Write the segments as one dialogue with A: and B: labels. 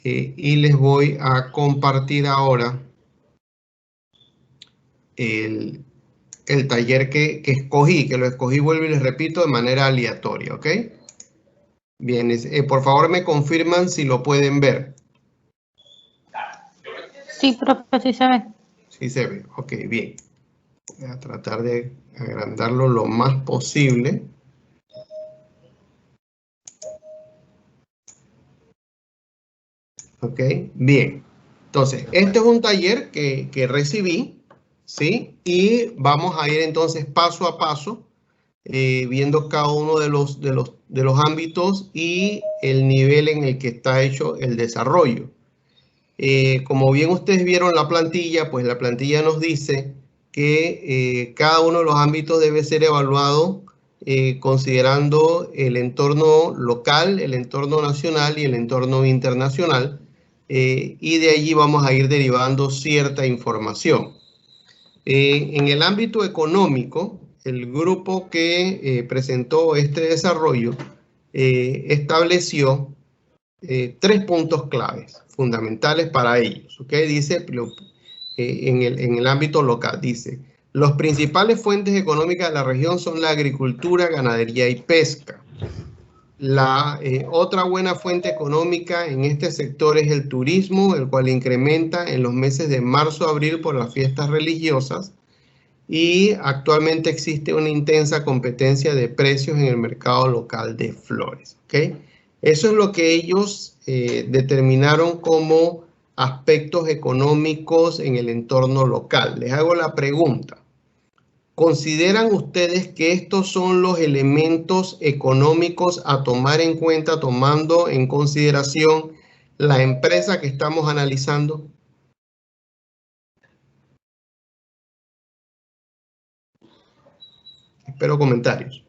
A: y les voy a compartir ahora el taller que escogí, que lo escogí, vuelvo y les repito, de manera aleatoria, ¿ok? Bien, por favor me confirman si lo pueden ver.
B: Sí, profe, sí se ve.
A: Sí se ve, ok, bien. Voy a tratar de agrandarlo lo más posible. Ok, bien. Entonces, este es un taller que recibí, ¿sí? Y vamos a ir entonces paso a paso, viendo cada uno de los ámbitos y el nivel en el que está hecho el desarrollo. Como bien ustedes vieron la plantilla, pues la plantilla nos dice que cada uno de los ámbitos debe ser evaluado considerando el entorno local, el entorno nacional y el entorno internacional, y de allí vamos a ir derivando cierta información. En el ámbito económico, el grupo que presentó este desarrollo estableció 3 puntos claves fundamentales para ellos. ¿Ok? Dice, en el ámbito local, dice, los principales fuentes económicas de la región son la agricultura, ganadería y pesca. La otra buena fuente económica en este sector es el turismo, el cual incrementa en los meses de marzo a abril por las fiestas religiosas, y actualmente existe una intensa competencia de precios en el mercado local de flores. ¿Ok? Eso es lo que ellos determinaron como aspectos económicos en el entorno local. Les hago la pregunta. ¿Consideran ustedes que estos son los elementos económicos a tomar en cuenta, tomando en consideración la empresa que estamos analizando? Espero comentarios.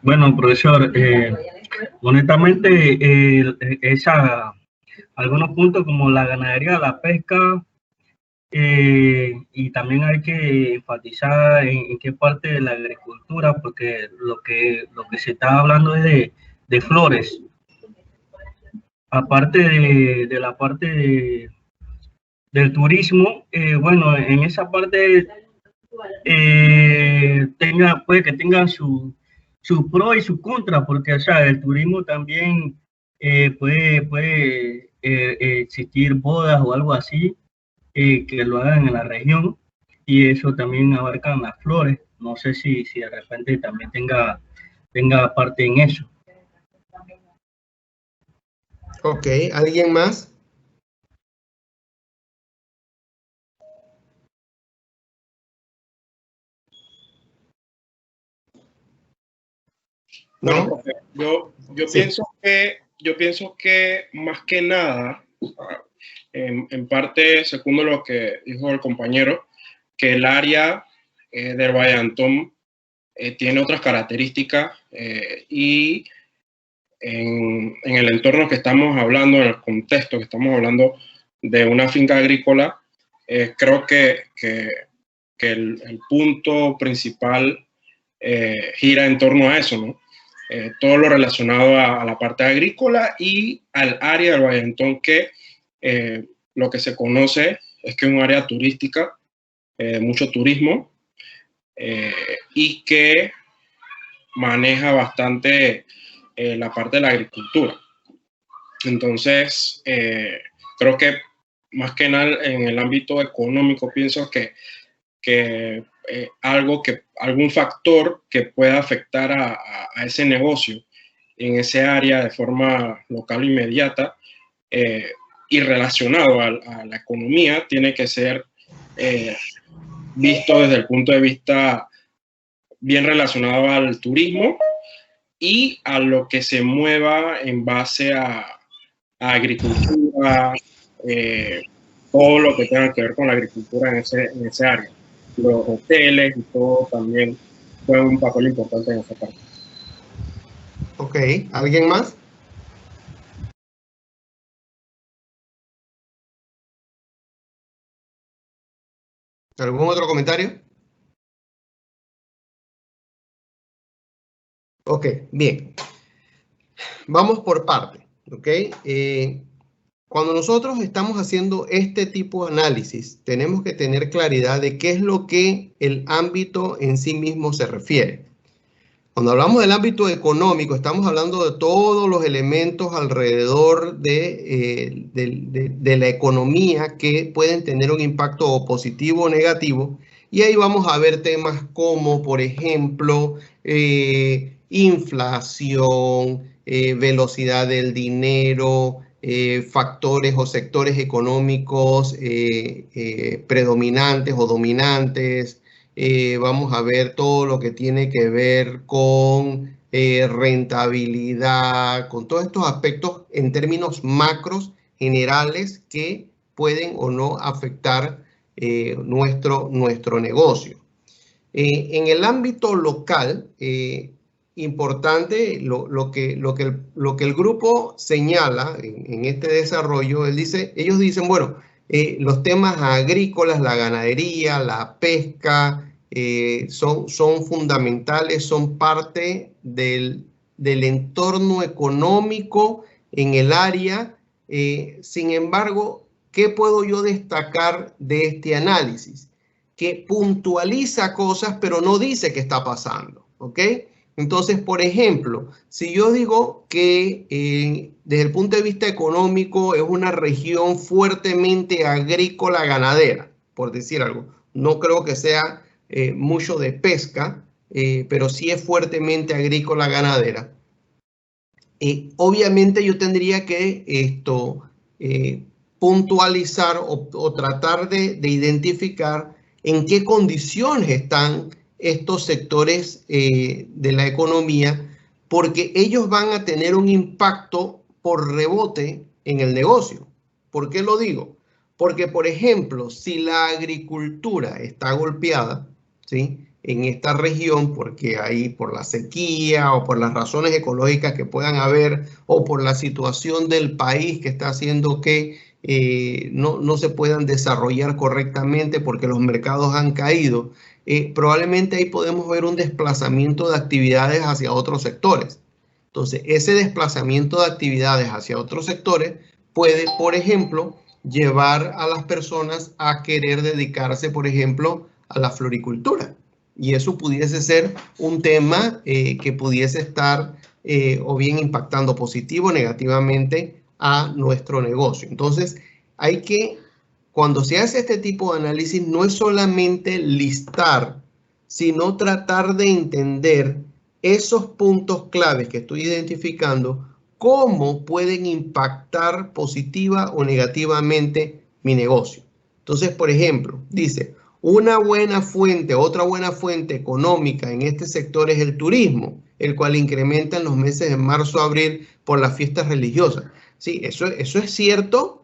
C: Bueno, profesor, honestamente, algunos puntos como la ganadería, la pesca, y también hay que enfatizar en qué parte de la agricultura, porque lo que se está hablando es de flores. Aparte de la parte del turismo, bueno, en esa parte puede que tengan su pro y su contra, porque o sea, el turismo también puede existir bodas o algo así que lo hagan en la región, y eso también abarcan las flores. No sé si de repente también tenga parte en eso.
A: Ok, ¿alguien más?
D: Bueno,
A: ¿No?
D: yo
A: Sí.
D: pienso que más que nada, en parte, segundo lo que dijo el compañero, que el área del Valle Antón tiene otras características y en el entorno que estamos hablando, en el contexto que estamos hablando de una finca agrícola, creo que el punto principal gira en torno a eso, ¿no? Todo lo relacionado a la parte agrícola y al área del Valle Antón, que lo que se conoce es que es un área turística, mucho turismo, y que maneja bastante la parte de la agricultura. Entonces, creo que más que nada en el ámbito económico pienso que algún factor que pueda afectar a ese negocio en ese área de forma local inmediata y relacionado a la economía tiene que ser visto desde el punto de vista bien relacionado al turismo y a lo que se mueva en base a agricultura, todo lo que tenga que ver con la agricultura en ese área. Los hoteles y todo también juegan un papel importante en esa parte.
A: Ok, ¿alguien más? ¿Algún otro comentario? Ok, bien. Vamos por parte, ¿ok? Cuando nosotros estamos haciendo este tipo de análisis, tenemos que tener claridad de qué es lo que el ámbito en sí mismo se refiere. Cuando hablamos del ámbito económico, estamos hablando de todos los elementos alrededor de la economía que pueden tener un impacto positivo o negativo. Y ahí vamos a ver temas como, por ejemplo, inflación, velocidad del dinero, factores o sectores económicos predominantes o dominantes. Vamos a ver todo lo que tiene que ver con rentabilidad, con todos estos aspectos en términos macros generales que pueden o no afectar nuestro negocio. En el ámbito local, importante lo que el grupo señala en este desarrollo, ellos dicen, bueno, los temas agrícolas, la ganadería, la pesca, son fundamentales, son parte del entorno económico en el área. Sin embargo, ¿qué puedo yo destacar de este análisis? Que puntualiza cosas, pero no dice qué está pasando, ¿ok? Entonces, por ejemplo, si yo digo que desde el punto de vista económico es una región fuertemente agrícola ganadera, por decir algo, no creo que sea mucho de pesca, pero sí es fuertemente agrícola ganadera. Obviamente yo tendría que puntualizar o tratar de identificar en qué condiciones están estos sectores de la economía, porque ellos van a tener un impacto por rebote en el negocio. ¿Por qué lo digo? Porque, por ejemplo, si la agricultura está golpeada, ¿sí?, en esta región, porque ahí por la sequía o por las razones ecológicas que puedan haber o por la situación del país que está haciendo que no se puedan desarrollar correctamente porque los mercados han caído, probablemente ahí podemos ver un desplazamiento de actividades hacia otros sectores. Entonces, ese desplazamiento de actividades hacia otros sectores puede, por ejemplo, llevar a las personas a querer dedicarse, por ejemplo, a la floricultura. Y eso pudiese ser un tema que pudiese estar o bien impactando positivo o negativamente a nuestro negocio. Entonces, cuando se hace este tipo de análisis, no es solamente listar, sino tratar de entender esos puntos claves que estoy identificando, cómo pueden impactar positiva o negativamente mi negocio. Entonces, por ejemplo, dice, otra buena fuente económica en este sector es el turismo, el cual incrementa en los meses de marzo a abril por las fiestas religiosas. Sí, eso es cierto.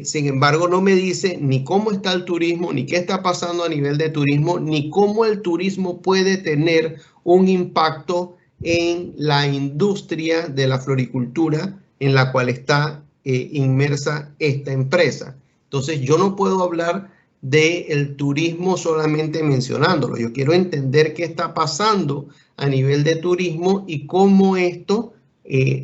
A: Sin embargo, no me dice ni cómo está el turismo, ni qué está pasando a nivel de turismo, ni cómo el turismo puede tener un impacto en la industria de la floricultura en la cual está inmersa esta empresa. Entonces, yo no puedo hablar del turismo solamente mencionándolo. Yo quiero entender qué está pasando a nivel de turismo y cómo esto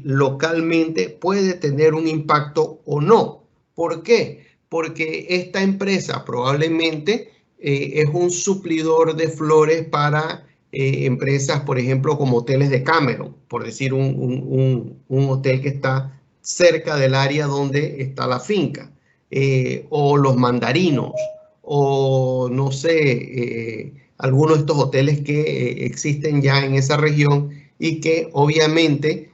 A: localmente puede tener un impacto o no. ¿Por qué? Porque esta empresa probablemente es un suplidor de flores para empresas, por ejemplo, como hoteles de Cameron, por decir un hotel que está cerca del área donde está la finca, o los Mandarinos, o no sé, algunos de estos hoteles que existen ya en esa región y que obviamente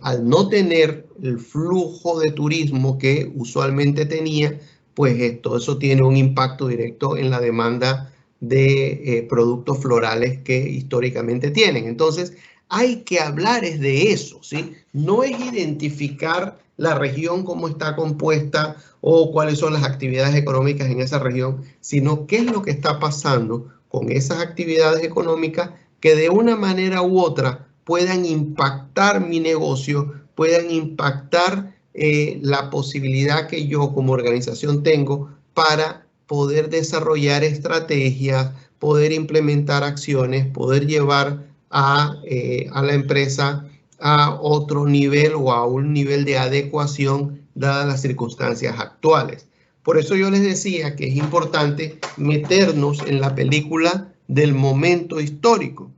A: al no tener el flujo de turismo que usualmente tenía, pues todo eso tiene un impacto directo en la demanda de productos florales que históricamente tienen. Entonces, hay que hablar es de eso, ¿sí? No es identificar la región cómo está compuesta o cuáles son las actividades económicas en esa región, sino qué es lo que está pasando con esas actividades económicas que de una manera u otra puedan impactar mi negocio, puedan impactar la posibilidad que yo como organización tengo para poder desarrollar estrategias, poder implementar acciones, poder llevar a la empresa a otro nivel o a un nivel de adecuación dadas las circunstancias actuales. Por eso yo les decía que es importante meternos en la película del momento histórico,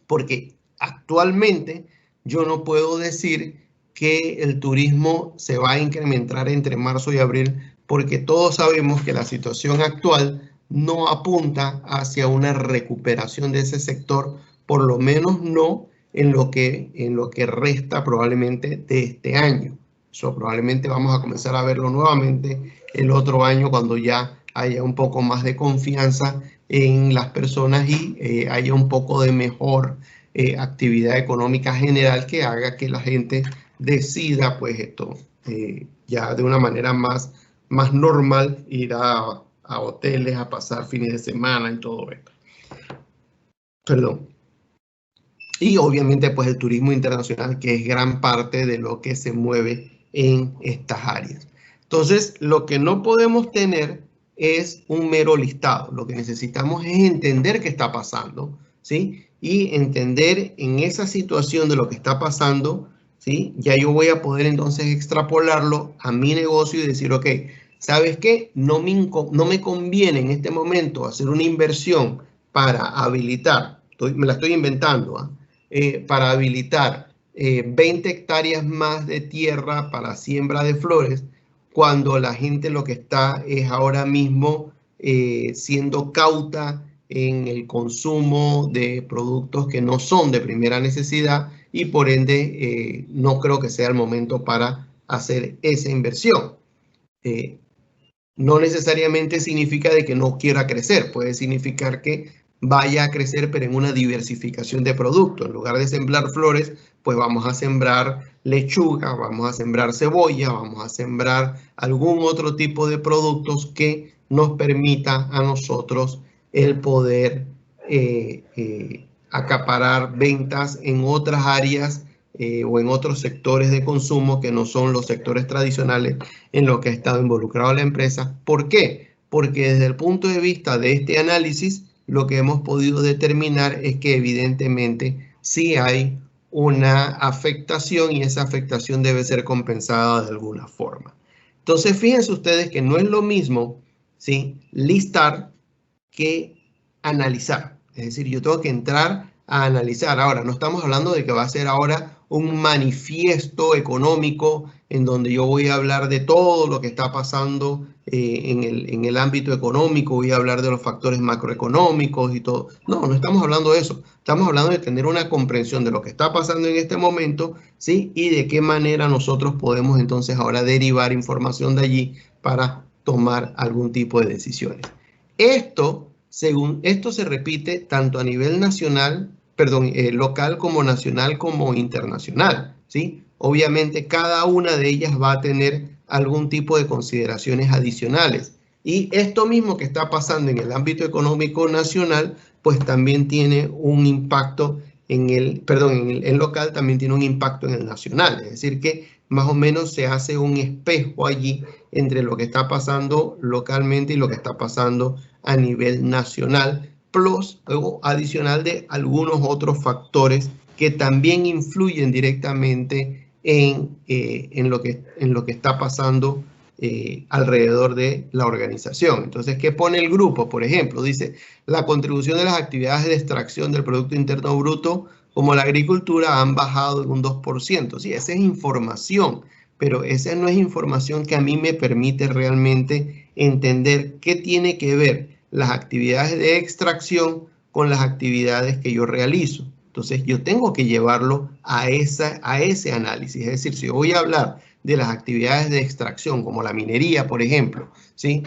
A: porque actualmente yo no puedo decir que el turismo se va a incrementar entre marzo y abril, porque todos sabemos que la situación actual no apunta hacia una recuperación de ese sector, por lo menos no en lo que resta probablemente de este año. Eso probablemente vamos a comenzar a verlo nuevamente el otro año cuando ya haya un poco más de confianza en las personas y haya un poco de mejor actividad económica general que haga que la gente decida, pues esto, ya de una manera más normal, ir a hoteles, a pasar fines de semana y todo esto. Perdón. Y obviamente pues el turismo internacional, que es gran parte de lo que se mueve en estas áreas. Entonces, lo que no podemos tener es un mero listado. Lo que necesitamos es entender qué está pasando, ¿sí? Y entender en esa situación de lo que está pasando, ¿sí? Ya yo voy a poder entonces extrapolarlo a mi negocio y decir, ok, ¿sabes qué? No me conviene en este momento hacer una inversión para habilitar, me la estoy inventando, para habilitar 20 hectáreas más de tierra para siembra de flores, cuando la gente lo que está es ahora mismo siendo cauta en el consumo de productos que no son de primera necesidad y por ende no creo que sea el momento para hacer esa inversión. No necesariamente significa de que no quiera crecer, puede significar que vaya a crecer, pero en una diversificación de productos. En lugar de sembrar flores, pues vamos a sembrar lechuga, vamos a sembrar cebolla, vamos a sembrar algún otro tipo de productos que nos permita a nosotros el poder acaparar ventas en otras áreas o en otros sectores de consumo que no son los sectores tradicionales en los que ha estado involucrada la empresa. ¿Por qué? Porque desde el punto de vista de este análisis, lo que hemos podido determinar es que evidentemente sí hay una afectación y esa afectación debe ser compensada de alguna forma. Entonces, fíjense ustedes que no es lo mismo, ¿sí?, listar que analizar. Es decir, yo tengo que entrar a analizar. Ahora, no estamos hablando de que va a ser ahora un manifiesto económico en donde yo voy a hablar de todo lo que está pasando en el ámbito económico, voy a hablar de los factores macroeconómicos y todo. No, no estamos hablando de eso. Estamos hablando de tener una comprensión de lo que está pasando en este momento, ¿sí? Y de qué manera nosotros podemos entonces ahora derivar información de allí para tomar algún tipo de decisiones. Esto se repite tanto a nivel nacional, local como nacional como internacional, ¿sí? Obviamente cada una de ellas va a tener algún tipo de consideraciones adicionales. Y esto mismo que está pasando en el ámbito económico nacional, pues también tiene un impacto en el local, también tiene un impacto en el nacional. Es decir que más o menos se hace un espejo allí entre lo que está pasando localmente y lo que está pasando a nivel nacional, plus luego adicional de algunos otros factores que también influyen directamente en lo que está pasando alrededor de la organización. Entonces, ¿qué pone el grupo? Por ejemplo, dice, la contribución de las actividades de extracción del Producto Interno Bruto como la agricultura han bajado en un 2%. Sí, esa es información, pero esa no es información que a mí me permite realmente entender qué tiene que ver las actividades de extracción con las actividades que yo realizo. Entonces, yo tengo que llevarlo a ese análisis. Es decir, si voy a hablar de las actividades de extracción, como la minería, por ejemplo, ¿sí?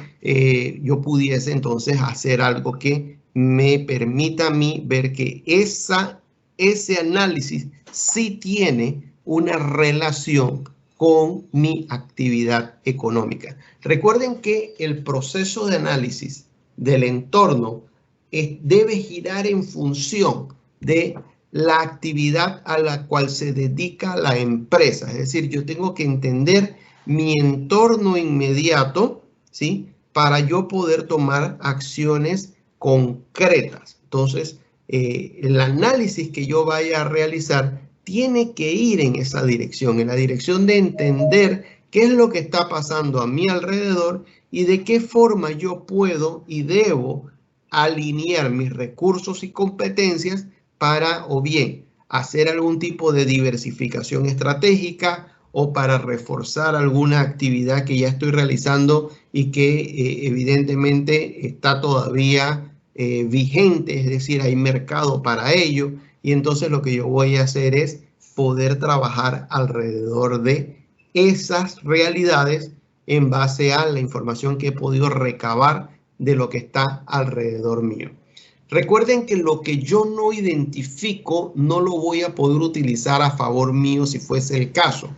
A: Yo pudiese entonces hacer algo que me permita a mí ver que ese análisis sí tiene una relación con mi actividad económica. Recuerden que el proceso de análisis del entorno debe girar en función de la actividad a la cual se dedica la empresa. Es decir, yo tengo que entender mi entorno inmediato, ¿sí?, para yo poder tomar acciones concretas. Entonces, el análisis que yo vaya a realizar tiene que ir en esa dirección, en la dirección de entender qué es lo que está pasando a mi alrededor y de qué forma yo puedo y debo alinear mis recursos y competencias para o bien hacer algún tipo de diversificación estratégica o para reforzar alguna actividad que ya estoy realizando y que evidentemente está todavía vigente, es decir, hay mercado para ello, y entonces lo que yo voy a hacer es poder trabajar alrededor de esas realidades en base a la información que he podido recabar de lo que está alrededor mío. Recuerden que lo que yo no identifico no lo voy a poder utilizar a favor mío si fuese el caso,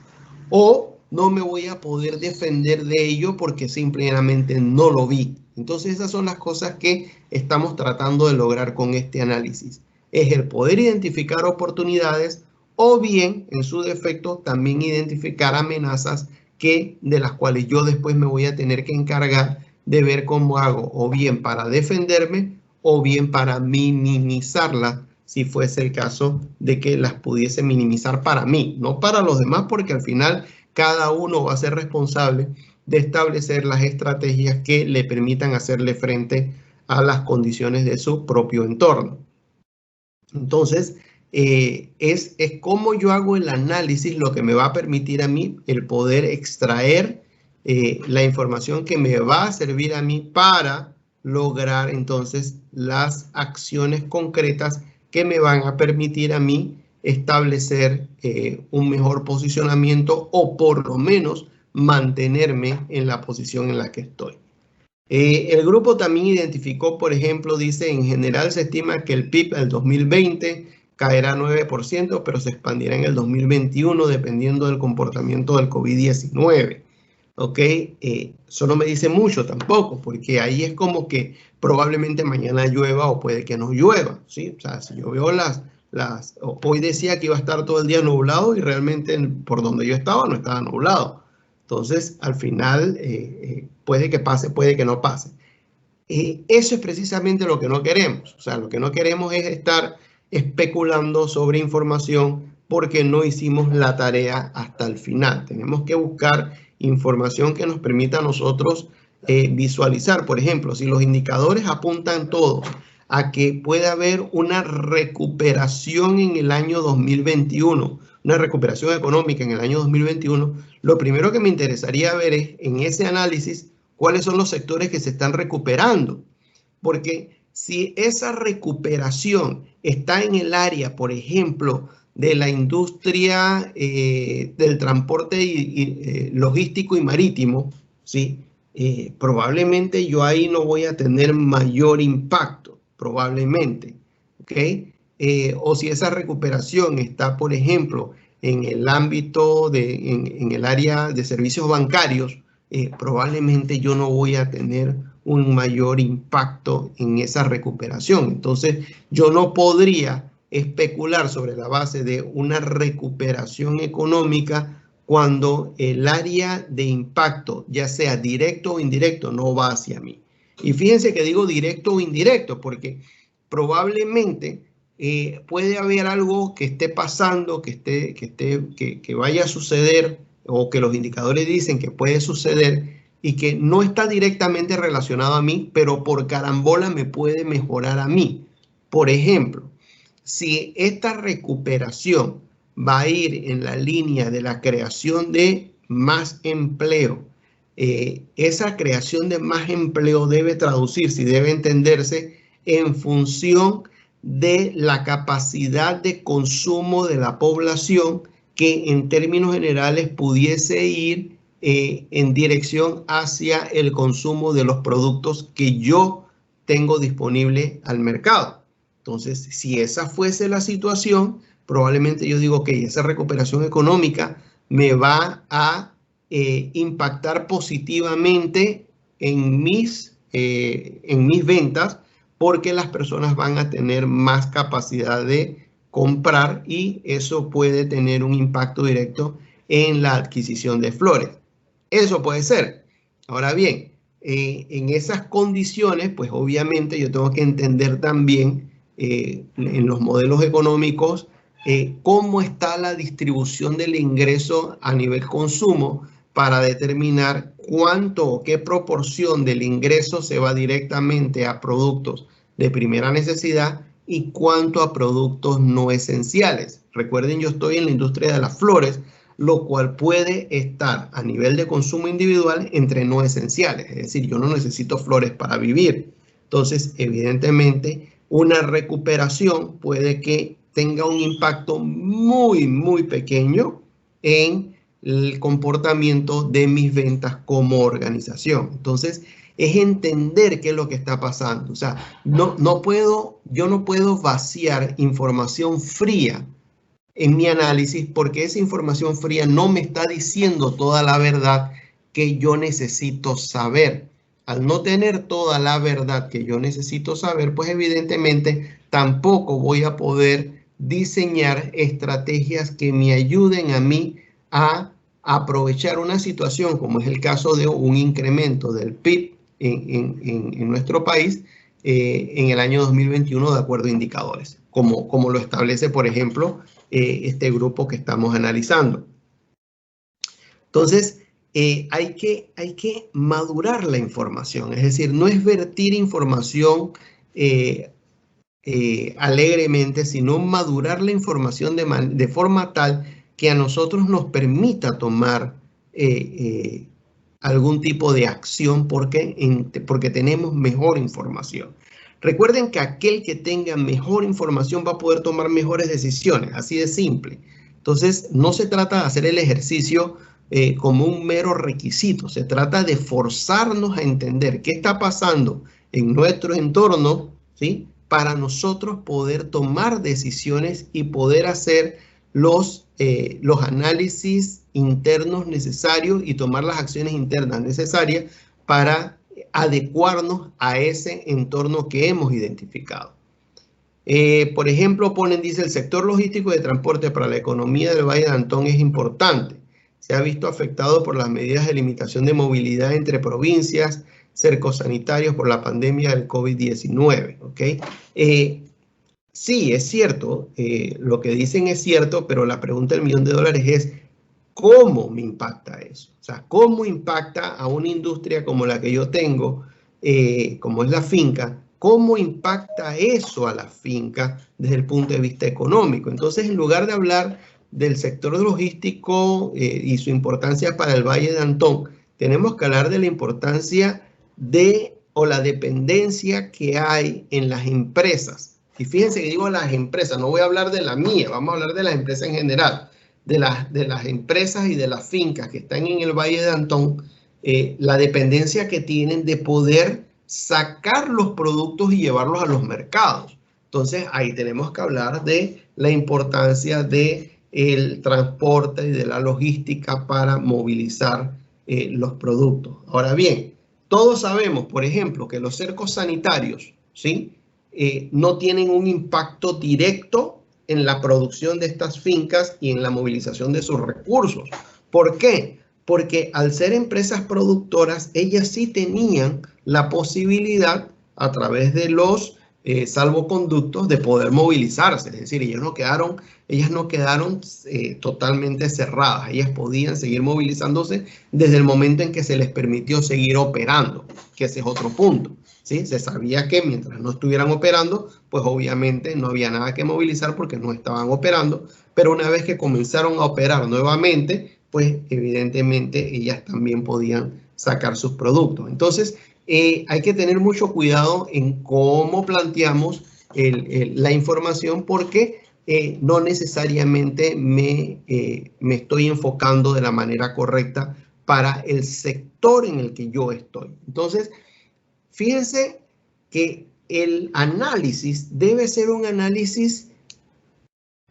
A: o no me voy a poder defender de ello porque simplemente no lo vi. Entonces esas son las cosas que estamos tratando de lograr con este análisis. Es el poder identificar oportunidades o bien, en su defecto, también identificar amenazas de las cuales yo después me voy a tener que encargar de ver cómo hago, o bien para defenderme o bien para minimizarlas, si fuese el caso de que las pudiese minimizar para mí, no para los demás, porque al final cada uno va a ser responsable de establecer las estrategias que le permitan hacerle frente a las condiciones de su propio entorno. Entonces, es cómo yo hago el análisis lo que me va a permitir a mí el poder extraer la información que me va a servir a mí para lograr entonces las acciones concretas que me van a permitir a mí establecer un mejor posicionamiento o por lo menos mantenerme en la posición en la que estoy. El grupo también identificó, por ejemplo, dice, en general se estima que el PIB del 2020 caerá 9%, pero se expandirá en el 2021 dependiendo del comportamiento del COVID-19. ¿Ok? Eso no me dice mucho tampoco, porque ahí es como que probablemente mañana llueva o puede que no llueva, ¿sí? O sea, si yo veo hoy decía que iba a estar todo el día nublado y realmente por donde yo estaba no estaba nublado. Entonces, al final, puede que pase, puede que no pase. Eso es precisamente lo que no queremos. O sea, lo que no queremos es estar especulando sobre información porque no hicimos la tarea hasta el final. Tenemos que buscar información que nos permita a nosotros visualizar. Por ejemplo, si los indicadores apuntan todos a que puede haber una recuperación en el año 2021, una recuperación económica en el año 2021, lo primero que me interesaría ver es en ese análisis cuáles son los sectores que se están recuperando. Porque si esa recuperación está en el área, por ejemplo, de la industria del transporte logístico y marítimo, ¿sí? Probablemente yo ahí no voy a tener mayor impacto, probablemente, ¿ok? O si esa recuperación está, por ejemplo, en el ámbito en el área de servicios bancarios, probablemente yo no voy a tener un mayor impacto en esa recuperación. Entonces, yo no podría especular sobre la base de una recuperación económica cuando el área de impacto, ya sea directo o indirecto, no va hacia mí. Y fíjense que digo directo o indirecto, porque probablemente puede haber algo que esté pasando, que vaya a suceder, o que los indicadores dicen que puede suceder y que no está directamente relacionado a mí, pero por carambola me puede mejorar a mí. Por ejemplo, si esta recuperación va a ir en la línea de la creación de más empleo, esa creación de más empleo debe traducirse y debe entenderse en función de la capacidad de consumo de la población que en términos generales pudiese ir en dirección hacia el consumo de los productos que yo tengo disponible al mercado. Entonces, si esa fuese la situación, probablemente yo digo que esa recuperación económica me va a impactar positivamente en mis ventas, porque las personas van a tener más capacidad de comprar y eso puede tener un impacto directo en la adquisición de flores. Eso puede ser. Ahora bien, en esas condiciones, pues obviamente yo tengo que entender también en los modelos económicos cómo está la distribución del ingreso a nivel consumo para determinar cuánto o qué proporción del ingreso se va directamente a productos de primera necesidad y cuánto a productos no esenciales. Recuerden, yo estoy en la industria de las flores, lo cual puede estar a nivel de consumo individual entre no esenciales. Es decir, yo no necesito flores para vivir. Entonces, evidentemente, una recuperación puede que tenga un impacto muy, muy pequeño en el comportamiento de mis ventas como organización. Entonces, es entender qué es lo que está pasando. O sea, yo no puedo vaciar información fría en mi análisis porque esa información fría no me está diciendo toda la verdad que yo necesito saber. Al no tener toda la verdad que yo necesito saber, pues evidentemente tampoco voy a poder diseñar estrategias que me ayuden a mí a aprovechar una situación como es el caso de un incremento del PIB en nuestro país en el año 2021 de acuerdo a indicadores, como lo establece, por ejemplo, este grupo que estamos analizando. Entonces, hay que madurar la información, es decir, no es vertir información alegremente, sino madurar la información de forma tal que a nosotros nos permita tomar algún tipo de acción porque tenemos mejor información. Recuerden que aquel que tenga mejor información va a poder tomar mejores decisiones, así de simple. Entonces, no se trata de hacer el ejercicio como un mero requisito, se trata de forzarnos a entender qué está pasando en nuestro entorno, ¿sí? Para nosotros poder tomar decisiones y poder hacer los análisis internos necesarios y tomar las acciones internas necesarias para adecuarnos a ese entorno que hemos identificado. Por ejemplo, dice, el sector logístico de transporte para la economía del Valle de Antón es importante. Se ha visto afectado por las medidas de limitación de movilidad entre provincias, cercos sanitarios por la pandemia del COVID-19, ¿ok? Sí, es cierto, lo que dicen es cierto, pero la pregunta del $1.000.000 es ¿cómo me impacta eso? O sea, ¿cómo impacta a una industria como la que yo tengo, como es la finca? ¿Cómo impacta eso a la finca desde el punto de vista económico? Entonces, en lugar de hablar del sector logístico y su importancia para el Valle de Antón, tenemos que hablar de la importancia o la dependencia que hay en las empresas. Y fíjense que digo las empresas, no voy a hablar de la mía, vamos a hablar de las empresas en general, de las empresas y de las fincas que están en el Valle de Antón, la dependencia que tienen de poder sacar los productos y llevarlos a los mercados. Entonces, ahí tenemos que hablar de la importancia del transporte y de la logística para movilizar los productos. Ahora bien, todos sabemos, por ejemplo, que los cercos sanitarios, ¿sí? No tienen un impacto directo en la producción de estas fincas y en la movilización de sus recursos. ¿Por qué? Porque al ser empresas productoras, ellas sí tenían la posibilidad a través de los salvoconductos de poder movilizarse. Es decir, ellas no quedaron totalmente cerradas. Ellas podían seguir movilizándose desde el momento en que se les permitió seguir operando, que ese es otro punto. ¿Sí? Se sabía que mientras no estuvieran operando, pues obviamente no había nada que movilizar porque no estaban operando, pero una vez que comenzaron a operar nuevamente, pues evidentemente ellas también podían sacar sus productos. Entonces, hay que tener mucho cuidado en cómo planteamos la información porque no necesariamente me estoy enfocando de la manera correcta para el sector en el que yo estoy. Entonces, fíjense que el análisis debe ser un análisis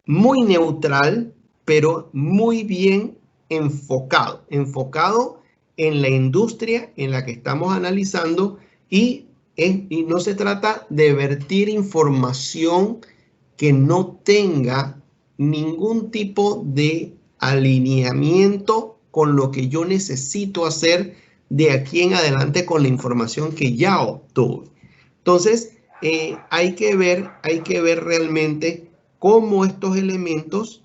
A: muy neutral, pero muy bien enfocado en la industria en la que estamos analizando y no se trata de vertir información que no tenga ningún tipo de alineamiento con lo que yo necesito hacer de aquí en adelante con la información que ya obtuve. Entonces, hay que ver realmente cómo estos elementos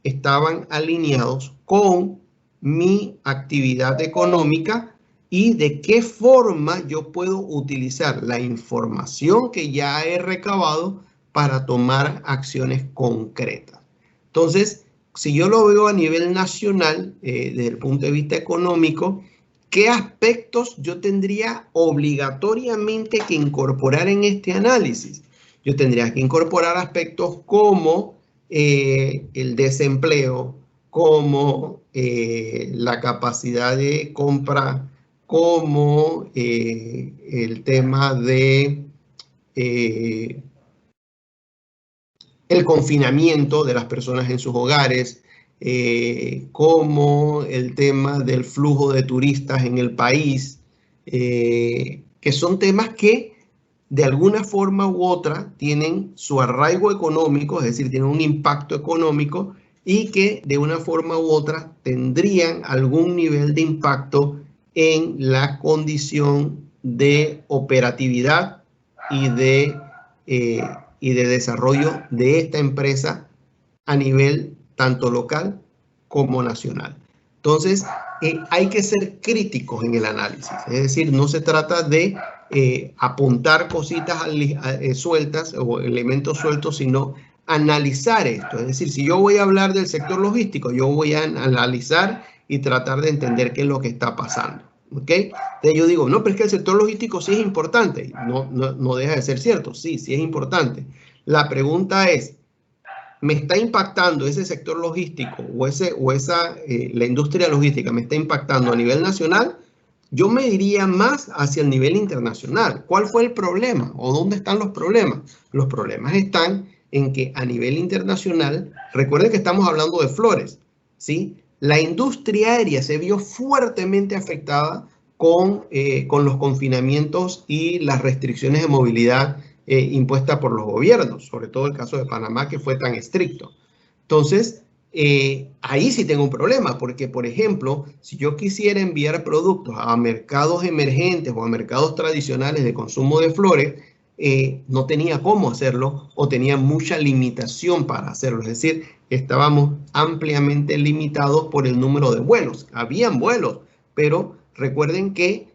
A: estaban alineados con mi actividad económica y de qué forma yo puedo utilizar la información que ya he recabado para tomar acciones concretas. Entonces, si yo lo veo a nivel nacional, desde el punto de vista económico, ¿qué aspectos yo tendría obligatoriamente que incorporar en este análisis? Yo tendría que incorporar aspectos como el desempleo, como la capacidad de compra, como el tema de el confinamiento de las personas en sus hogares, como el tema del flujo de turistas en el país, que son temas que de alguna forma u otra tienen su arraigo económico, es decir, tienen un impacto económico y que de una forma u otra tendrían algún nivel de impacto en la condición de operatividad y de desarrollo de esta empresa a nivel tanto local como nacional. Entonces, hay que ser críticos en el análisis, es decir, no se trata de apuntar cositas sueltas o elementos sueltos, sino analizar esto. Es decir, si yo voy a hablar del sector logístico, yo voy a analizar y tratar de entender qué es lo que está pasando. ¿Ok? Entonces yo digo, no, pero es que el sector logístico sí es importante. No deja de ser cierto, sí es importante. La pregunta es, ¿me está impactando ese sector logístico la industria logística me está impactando a nivel nacional? Yo me iría más hacia el nivel internacional. ¿Cuál fue el problema o dónde están los problemas? Los problemas están en que a nivel internacional, recuerden que estamos hablando de flores, ¿sí? La industria aérea se vio fuertemente afectada con los confinamientos y las restricciones de movilidad impuestas por los gobiernos, sobre todo el caso de Panamá, que fue tan estricto. Entonces, ahí sí tengo un problema, porque, por ejemplo, si yo quisiera enviar productos a mercados emergentes o a mercados tradicionales de consumo de flores, no tenía cómo hacerlo o tenía mucha limitación para hacerlo. Es decir, estábamos ampliamente limitados por el número de vuelos. Habían vuelos, pero recuerden que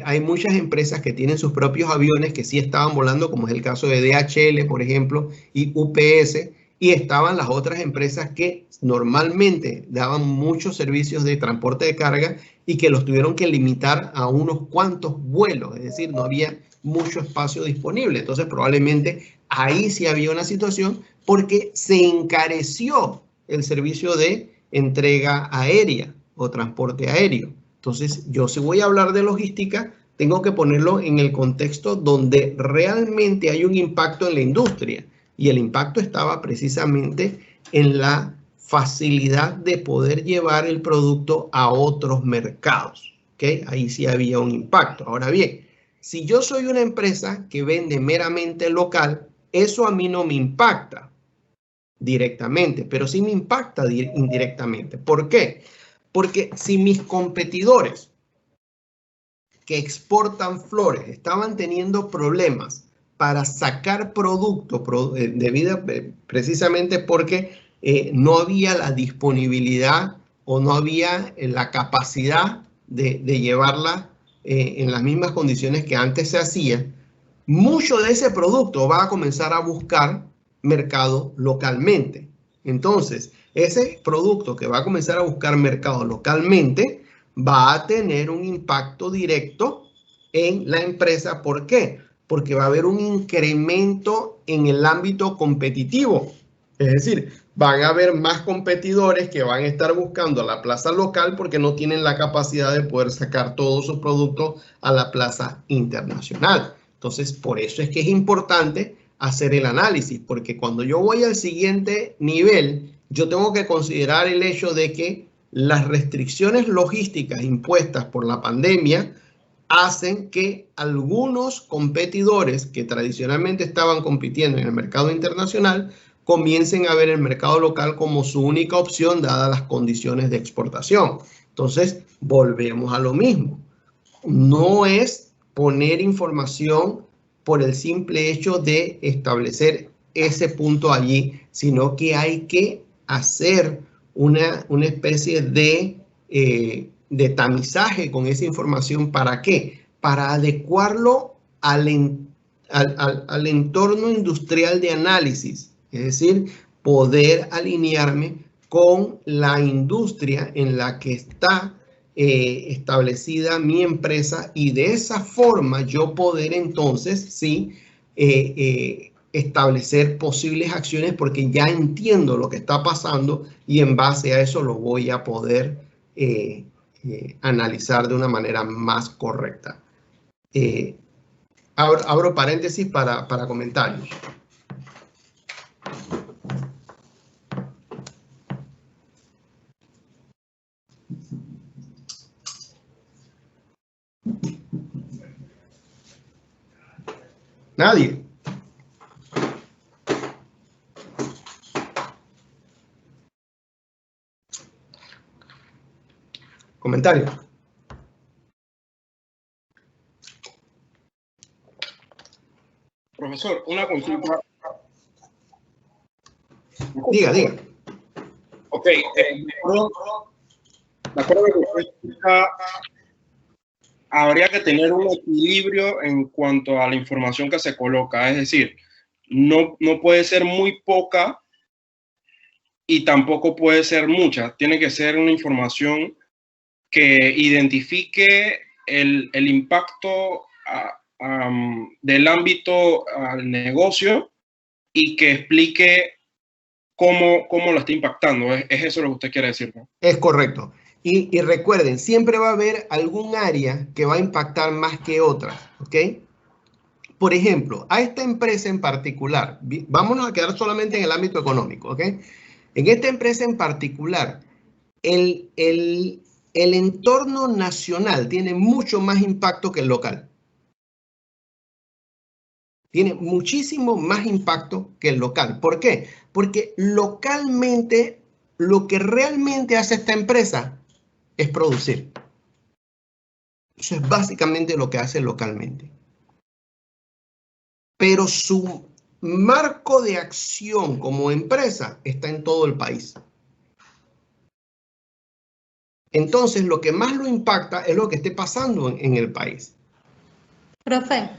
A: hay muchas empresas que tienen sus propios aviones que sí estaban volando, como es el caso de DHL, por ejemplo, y UPS, y estaban las otras empresas que normalmente daban muchos servicios de transporte de carga y que los tuvieron que limitar a unos cuantos vuelos, es decir, no había mucho espacio disponible. Entonces, probablemente ahí sí había una situación porque se encareció el servicio de entrega aérea o transporte aéreo. Entonces, yo si voy a hablar de logística, tengo que ponerlo en el contexto donde realmente hay un impacto en la industria. Y el impacto estaba precisamente en la facilidad de poder llevar el producto a otros mercados. ¿Okay? Ahí sí había un impacto. Ahora bien, si yo soy una empresa que vende meramente local, eso a mí no me impacta directamente, pero sí me impacta indirectamente. ¿Por qué? Porque si mis competidores que exportan flores estaban teniendo problemas para sacar producto precisamente porque no había la disponibilidad o no había la capacidad de llevarla en las mismas condiciones que antes se hacía, mucho de ese producto va a comenzar a buscar mercado localmente. Entonces, ese producto que va a comenzar a buscar mercado localmente va a tener un impacto directo en la empresa. ¿Por qué? Porque va a haber un incremento en el ámbito competitivo. Es decir, van a haber más competidores que van a estar buscando a la plaza local porque no tienen la capacidad de poder sacar todos sus productos a la plaza internacional. Entonces, por eso es que es importante hacer el análisis, porque cuando yo voy al siguiente nivel, yo tengo que considerar el hecho de que las restricciones logísticas impuestas por la pandemia hacen que algunos competidores que tradicionalmente estaban compitiendo en el mercado internacional comiencen a ver el mercado local como su única opción dadas las condiciones de exportación. Entonces, volvemos a lo mismo. No es poner información por el simple hecho de establecer ese punto allí, sino que hay que hacer una especie de tamizaje con esa información. ¿Para qué? Para adecuarlo al entorno industrial de análisis, es decir, poder alinearme con la industria en la que está establecida mi empresa, y de esa forma yo poder entonces sí establecer posibles acciones, porque ya entiendo lo que está pasando y en base a eso lo voy a poder analizar de una manera más correcta. Abro paréntesis para comentarios. Nadie. Comentario.
D: Profesor, una consulta.
A: Diga.
D: Ok, de acuerdo con lo que usted explica, habría que tener un equilibrio en cuanto a la información que se coloca. Es decir, no puede ser muy poca y tampoco puede ser mucha. Tiene que ser una información que identifique el impacto del ámbito al negocio y que explique cómo lo está impactando. ¿Es eso lo que usted quiere decir, ¿no?
A: Es correcto. Y recuerden, siempre va a haber algún área que va a impactar más que otras, ¿ok? Por ejemplo, a esta empresa en particular, vámonos a quedar solamente en el ámbito económico, ¿ok? En esta empresa en particular, el entorno nacional tiene mucho más impacto que el local. Tiene muchísimo más impacto que el local. ¿Por qué? Porque localmente lo que realmente hace esta empresa es producir. Eso es básicamente lo que hace localmente. Pero su marco de acción como empresa está en todo el país. Entonces, lo que más lo impacta es lo que esté pasando en el país.
B: Profe,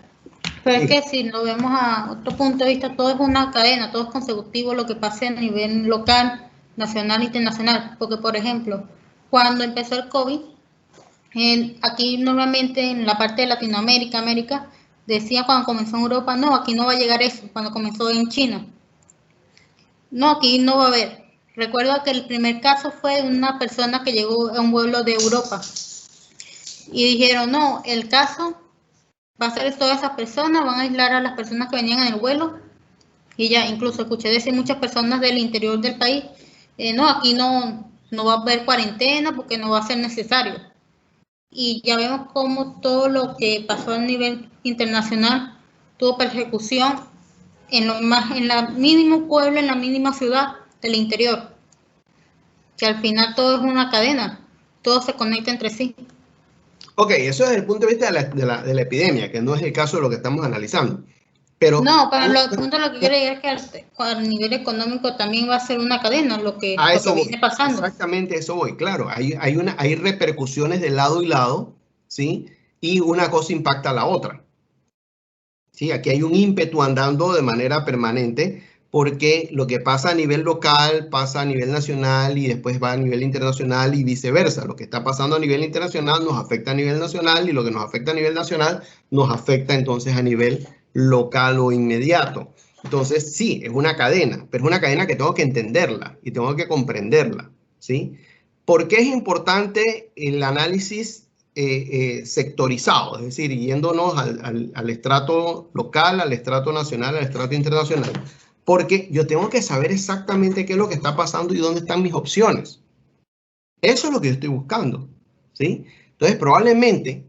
B: pero es que si lo vemos a otro punto de vista, todo es una cadena, todo es consecutivo lo que pase a nivel local, nacional e internacional. Porque, por ejemplo, cuando empezó el COVID, aquí normalmente en la parte de Latinoamérica, América, decía cuando comenzó en Europa, no, aquí no va a llegar eso. Cuando comenzó en China, no, aquí no va a haber. Recuerdo que el primer caso fue una persona que llegó a un vuelo de Europa y dijeron, no, el caso va a ser todas esas personas, van a aislar a las personas que venían en el vuelo, y ya incluso escuché decir muchas personas del interior del país, no, aquí no va a haber cuarentena porque no va a ser necesario. Y ya vemos cómo todo lo que pasó a nivel internacional tuvo persecución en la mínimo pueblo, en la mínima ciudad del interior, que al final todo es una cadena, todo se conecta entre sí.
A: Ok, eso es desde el punto de vista de la epidemia, que no es el caso de lo que estamos analizando. Pero
B: no, pero el punto lo que quiero decir es que a nivel económico también va a ser una cadena lo que viene pasando.
A: Exactamente, eso voy. Claro, hay repercusiones de lado y lado, ¿sí? Y una cosa impacta a la otra. Sí, aquí hay un ímpetu andando de manera permanente, porque lo que pasa a nivel local pasa a nivel nacional y después va a nivel internacional y viceversa. Lo que está pasando a nivel internacional nos afecta a nivel nacional, y lo que nos afecta a nivel nacional nos afecta entonces a nivel local o inmediato. Entonces, sí, es una cadena, pero es una cadena que tengo que entenderla y tengo que comprenderla, ¿sí? ¿Por qué es importante el análisis sectorizado? Es decir, yéndonos al estrato local, al estrato nacional, al estrato internacional? Porque yo tengo que saber exactamente qué es lo que está pasando y dónde están mis opciones. Eso es lo que yo estoy buscando, ¿sí? Entonces, probablemente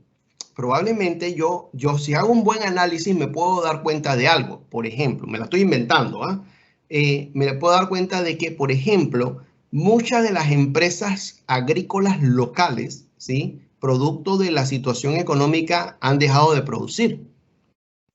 A: yo si hago un buen análisis me puedo dar cuenta de algo. Por ejemplo, me la estoy inventando, me puedo dar cuenta de que, por ejemplo, muchas de las empresas agrícolas locales, ¿sí?, producto de la situación económica, han dejado de producir.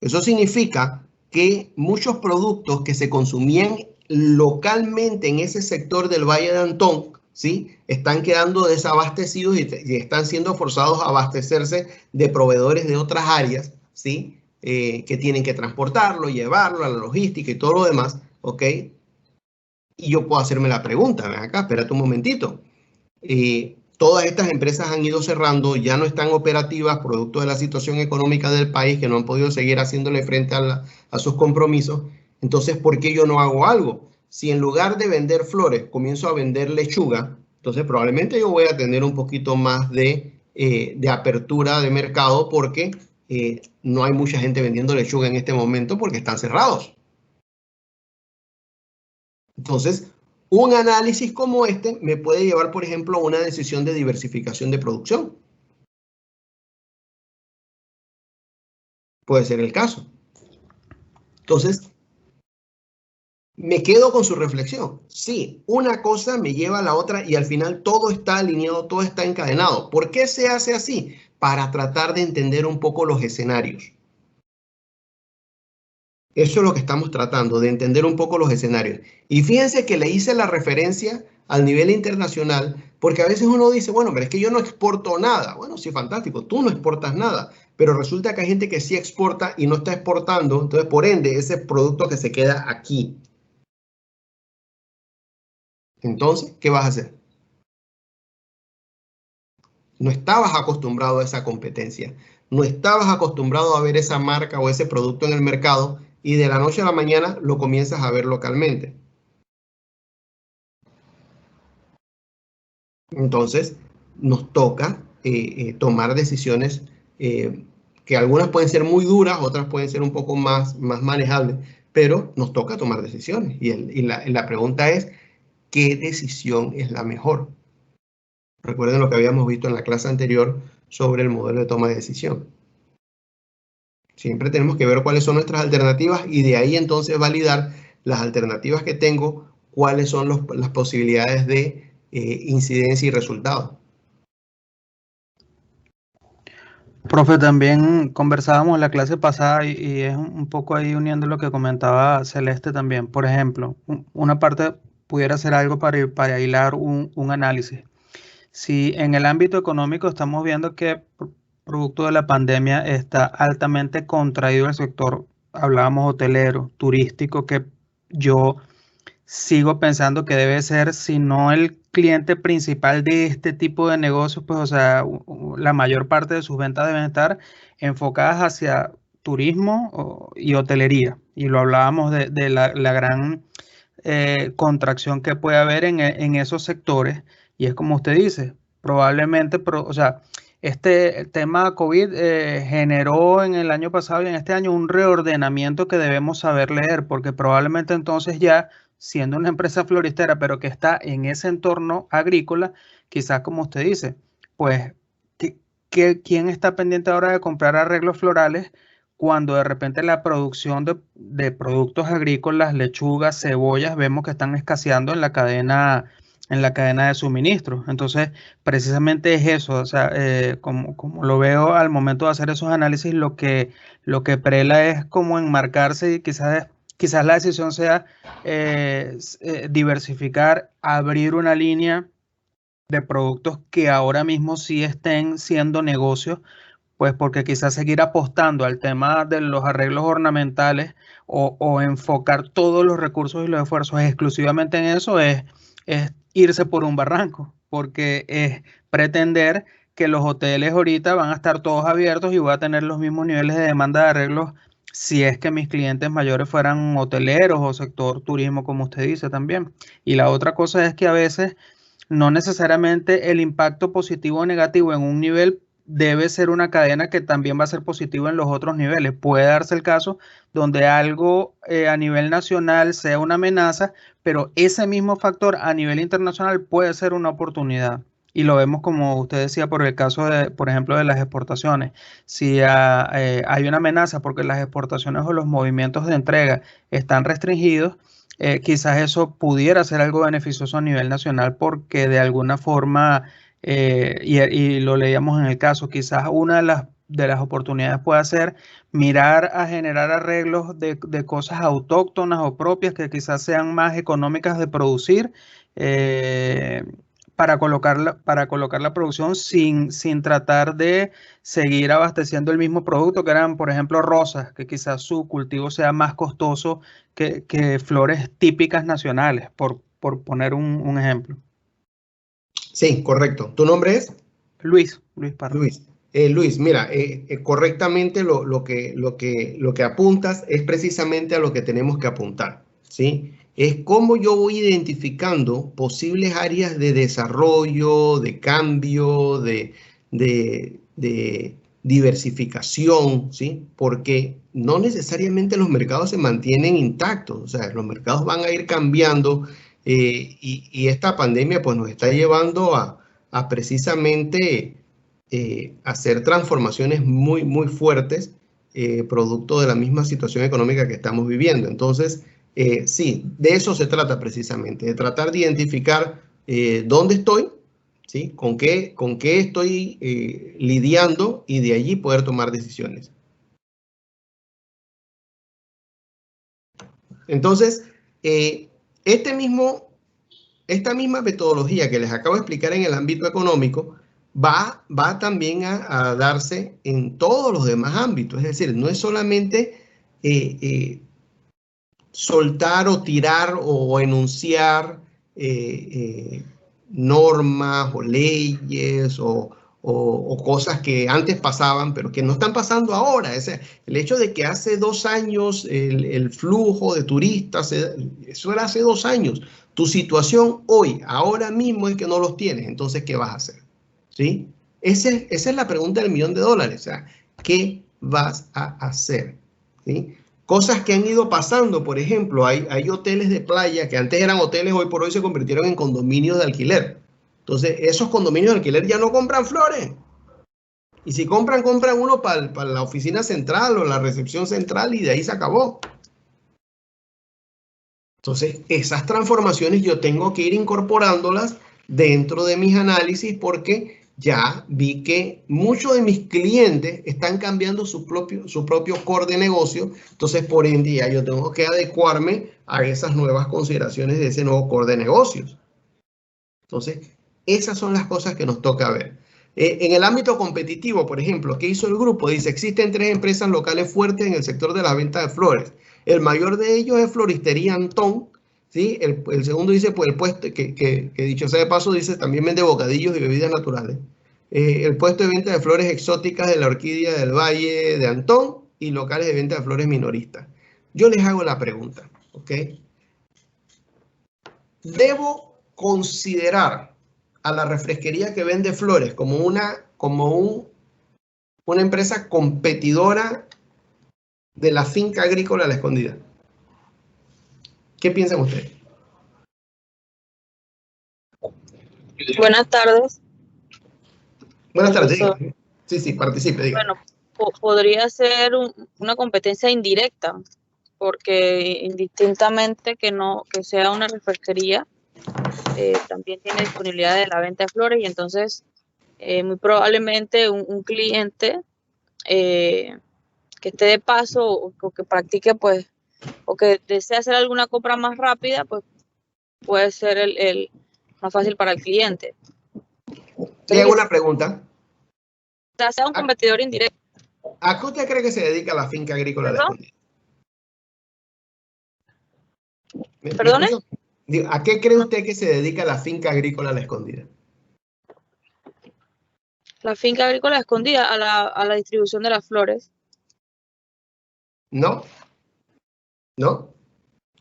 A: Eso significa que muchos productos que se consumían localmente en ese sector del Valle de Antón, ¿sí?, están quedando desabastecidos y están siendo forzados a abastecerse de proveedores de otras áreas, ¿sí?, que tienen que transportarlo, llevarlo a la logística y todo lo demás, ¿ok? Y yo puedo hacerme la pregunta, ven acá, espérate un momentito. Todas estas empresas han ido cerrando, ya no están operativas, producto de la situación económica del país, que no han podido seguir haciéndole frente a sus compromisos. Entonces, ¿por qué yo no hago algo? Si en lugar de vender flores, comienzo a vender lechuga, entonces probablemente yo voy a tener un poquito más de apertura de mercado, porque no hay mucha gente vendiendo lechuga en este momento porque están cerrados. Entonces, un análisis como este me puede llevar, por ejemplo, a una decisión de diversificación de producción. Puede ser el caso. Entonces, me quedo con su reflexión. Sí, una cosa me lleva a la otra y al final todo está alineado, todo está encadenado. ¿Por qué se hace así? Para tratar de entender un poco los escenarios. Eso es lo que estamos tratando, de entender un poco los escenarios. Y fíjense que le hice la referencia al nivel internacional, porque a veces uno dice, bueno, pero es que yo no exporto nada. Bueno, sí, fantástico, tú no exportas nada, pero resulta que hay gente que sí exporta y no está exportando, entonces por ende ese producto que se queda aquí. Entonces, ¿qué vas a hacer? No estabas acostumbrado a esa competencia, no estabas acostumbrado a ver esa marca o ese producto en el mercado, y de la noche a la mañana lo comienzas a ver localmente. Entonces, nos toca tomar decisiones que algunas pueden ser muy duras, otras pueden ser un poco más manejables, pero nos toca tomar decisiones. Y la pregunta es, ¿qué decisión es la mejor? Recuerden lo que habíamos visto en la clase anterior sobre el modelo de toma de decisión. Siempre tenemos que ver cuáles son nuestras alternativas y de ahí entonces validar las alternativas que tengo, cuáles son las posibilidades de incidencia y resultado.
E: Profe, también conversábamos en la clase pasada y es un poco ahí uniendo lo que comentaba Celeste también. Por ejemplo, una parte pudiera ser algo para hilar un análisis. Si en el ámbito económico estamos viendo que producto de la pandemia está altamente contraído el sector, hablábamos hotelero, turístico, que yo sigo pensando que debe ser, si no el cliente principal de este tipo de negocios, pues, o sea, la mayor parte de sus ventas deben estar enfocadas hacia turismo y hotelería. Y lo hablábamos de la gran contracción que puede haber en esos sectores. Y es como usted dice, probablemente, o sea, el tema COVID generó en el año pasado y en este año un reordenamiento que debemos saber leer, porque probablemente entonces ya, siendo una empresa floristera, pero que está en ese entorno agrícola, quizás como usted dice, pues, ¿quién está pendiente ahora de comprar arreglos florales cuando de repente la producción de productos agrícolas, lechugas, cebollas, vemos que están escaseando en la cadena de suministro? Entonces, precisamente es eso, o sea, como lo veo al momento de hacer esos análisis, lo que prela es como enmarcarse y quizás la decisión sea diversificar, abrir una línea de productos que ahora mismo sí estén siendo negocios, pues porque quizás seguir apostando al tema de los arreglos ornamentales o enfocar todos los recursos y los esfuerzos exclusivamente en eso es irse por un barranco, porque es pretender que los hoteles ahorita van a estar todos abiertos y voy a tener los mismos niveles de demanda de arreglos si es que mis clientes mayores fueran hoteleros o sector turismo, como usted dice también. Y la otra cosa es que a veces no necesariamente el impacto positivo o negativo en un nivel debe ser una cadena que también va a ser positivo en los otros niveles. Puede darse el caso donde algo a nivel nacional sea una amenaza, pero ese mismo factor a nivel internacional puede ser una oportunidad. Y lo vemos, como usted decía, por el caso de, por ejemplo, de las exportaciones. Si hay una amenaza porque las exportaciones o los movimientos de entrega están restringidos, quizás eso pudiera ser algo beneficioso a nivel nacional, porque de alguna forma, y lo leíamos en el caso, quizás una de las las oportunidades puede ser mirar a generar arreglos de cosas autóctonas o propias que quizás sean más económicas de producir, para colocar la producción sin tratar de seguir abasteciendo el mismo producto, que eran, por ejemplo, rosas, que quizás su cultivo sea más costoso que flores típicas nacionales, por poner un ejemplo.
A: Sí, correcto. ¿Tu nombre es?
E: Luis Parra.
A: Luis, mira, correctamente lo que apuntas es precisamente a lo que tenemos que apuntar, ¿sí? Es cómo yo voy identificando posibles áreas de desarrollo, de cambio, de diversificación, ¿sí? Porque no necesariamente los mercados se mantienen intactos, o sea, los mercados van a ir cambiando, y esta pandemia pues nos está llevando a precisamente hacer transformaciones muy, muy fuertes, producto de la misma situación económica que estamos viviendo. Entonces, sí, de eso se trata precisamente, de tratar de identificar dónde estoy, ¿sí? Con qué estoy lidiando, y de allí poder tomar decisiones. Entonces, esta misma metodología que les acabo de explicar en el ámbito económico va también a darse en todos los demás ámbitos. Es decir, no es solamente soltar o tirar o enunciar normas o leyes o cosas que antes pasaban, pero que no están pasando ahora. O sea, el hecho de que hace 2 años el flujo de turistas, eso era hace 2 años. Tu situación hoy, ahora mismo, es que no los tienes. Entonces, ¿qué vas a hacer? ¿Sí? Esa es la pregunta del $1.000.000. O sea, ¿qué vas a hacer? ¿Sí? Cosas que han ido pasando, por ejemplo, hay hoteles de playa que antes eran hoteles, hoy por hoy se convirtieron en condominios de alquiler. Entonces, esos condominios de alquiler ya no compran flores. Y si compran uno para la oficina central o la recepción central, y de ahí se acabó. Entonces, esas transformaciones yo tengo que ir incorporándolas dentro de mis análisis, porque ya vi que muchos de mis clientes están cambiando su propio core de negocio. Entonces, por ende, ya yo tengo que adecuarme a esas nuevas consideraciones de ese nuevo core de negocios. Entonces, esas son las cosas que nos toca ver. En el ámbito competitivo, por ejemplo, ¿qué hizo el grupo? Dice, existen 3 empresas locales fuertes en el sector de la venta de flores. El mayor de ellos es Floristería Antón, ¿sí? El segundo dice, pues el puesto, que dicho sea de paso, dice, también vende bocadillos y bebidas naturales. El puesto de venta de flores exóticas de la Orquídea del Valle de Antón, y locales de venta de flores minoristas. Yo les hago la pregunta, ¿ok? ¿Debo considerar a la refresquería que vende flores como una empresa competidora de la finca agrícola La Escondida? ¿Qué piensan ustedes?
F: Buenas tardes.
A: Buenas tardes. Sí, participe. Diga.
F: Bueno, podría ser una competencia indirecta, porque indistintamente que sea una refresquería, también tiene disponibilidad de la venta de flores, y entonces muy probablemente un cliente que esté de paso o que practique, pues, o que desee hacer alguna compra más rápida, pues puede ser el más fácil para el cliente.
A: Le hago una pregunta.
F: O sea, sea un competidor indirecto.
A: ¿A qué usted cree que se dedica la finca agrícola La Escondida?
F: ¿Perdone?
A: ¿A qué cree usted que se dedica la finca agrícola La Escondida?
F: La finca agrícola Escondida a la distribución de las flores.
A: No.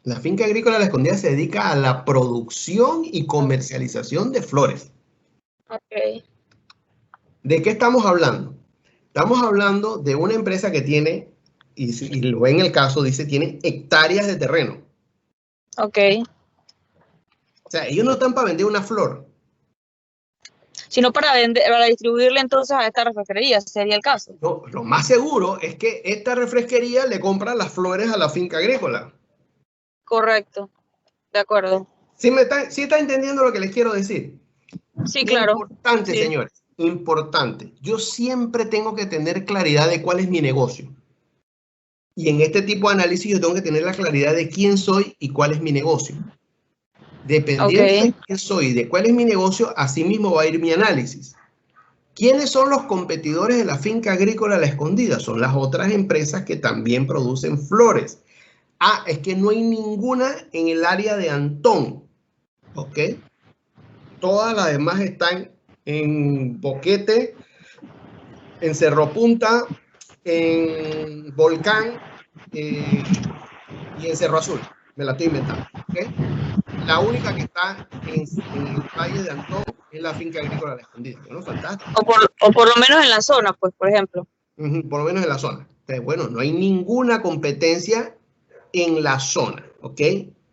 A: La finca agrícola La Escondida se dedica a la producción y comercialización de flores.
F: Ok.
A: ¿De qué estamos hablando? Estamos hablando de una empresa que tiene, y lo ve en el caso, dice, tiene hectáreas de terreno.
F: Ok.
A: O sea, ellos no están para vender una flor.
F: Sino para distribuirle entonces a esta refresquería, sería el caso.
A: No, lo más seguro es que esta refresquería le compra las flores a la finca agrícola.
F: Correcto. De acuerdo.
A: ¿Sí está entendiendo lo que les quiero decir?
F: Sí, claro.
A: Importante,
F: sí.
A: Señores. importante, yo siempre tengo que tener claridad de cuál es mi negocio. Y en este tipo de análisis yo tengo que tener la claridad de quién soy y cuál es mi negocio. Dependiendo de quién soy y de cuál es mi negocio, así mismo va a ir mi análisis. ¿Quiénes son los competidores de la finca agrícola La Escondida? Son las otras empresas que también producen flores. Ah, es que no hay ninguna en el área de Antón. ¿Ok? Todas las demás están en Boquete, en Cerro Punta, en Volcán y en Cerro Azul. Me la estoy inventando. ¿Okay? La única que está en el valle de Antón es la finca agrícola La Escondida. Bueno, fantástico.
F: O por lo menos en la zona, pues, por ejemplo.
A: Por lo menos en la zona. Entonces, bueno, no hay ninguna competencia en la zona. ¿Ok?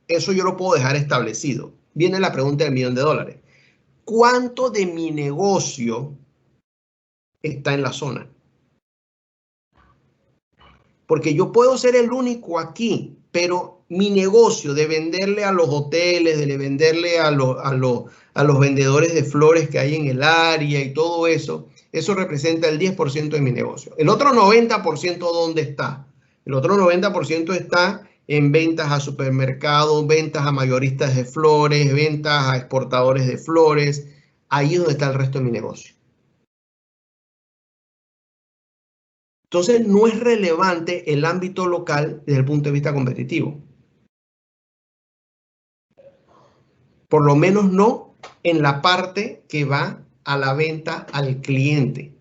A: Eso yo lo puedo dejar establecido. Viene la pregunta del $1.000.000. ¿Cuánto de mi negocio está en la zona? Porque yo puedo ser el único aquí, pero mi negocio de venderle a los hoteles, de venderle a los vendedores de flores que hay en el área y todo eso, eso representa el 10% de mi negocio. El otro 90%, ¿dónde está? El otro 90% está en ventas a supermercados, ventas a mayoristas de flores, ventas a exportadores de flores. Ahí es donde está el resto de mi negocio. Entonces, no es relevante el ámbito local desde el punto de vista competitivo. Por lo menos no en la parte que va a la venta al cliente.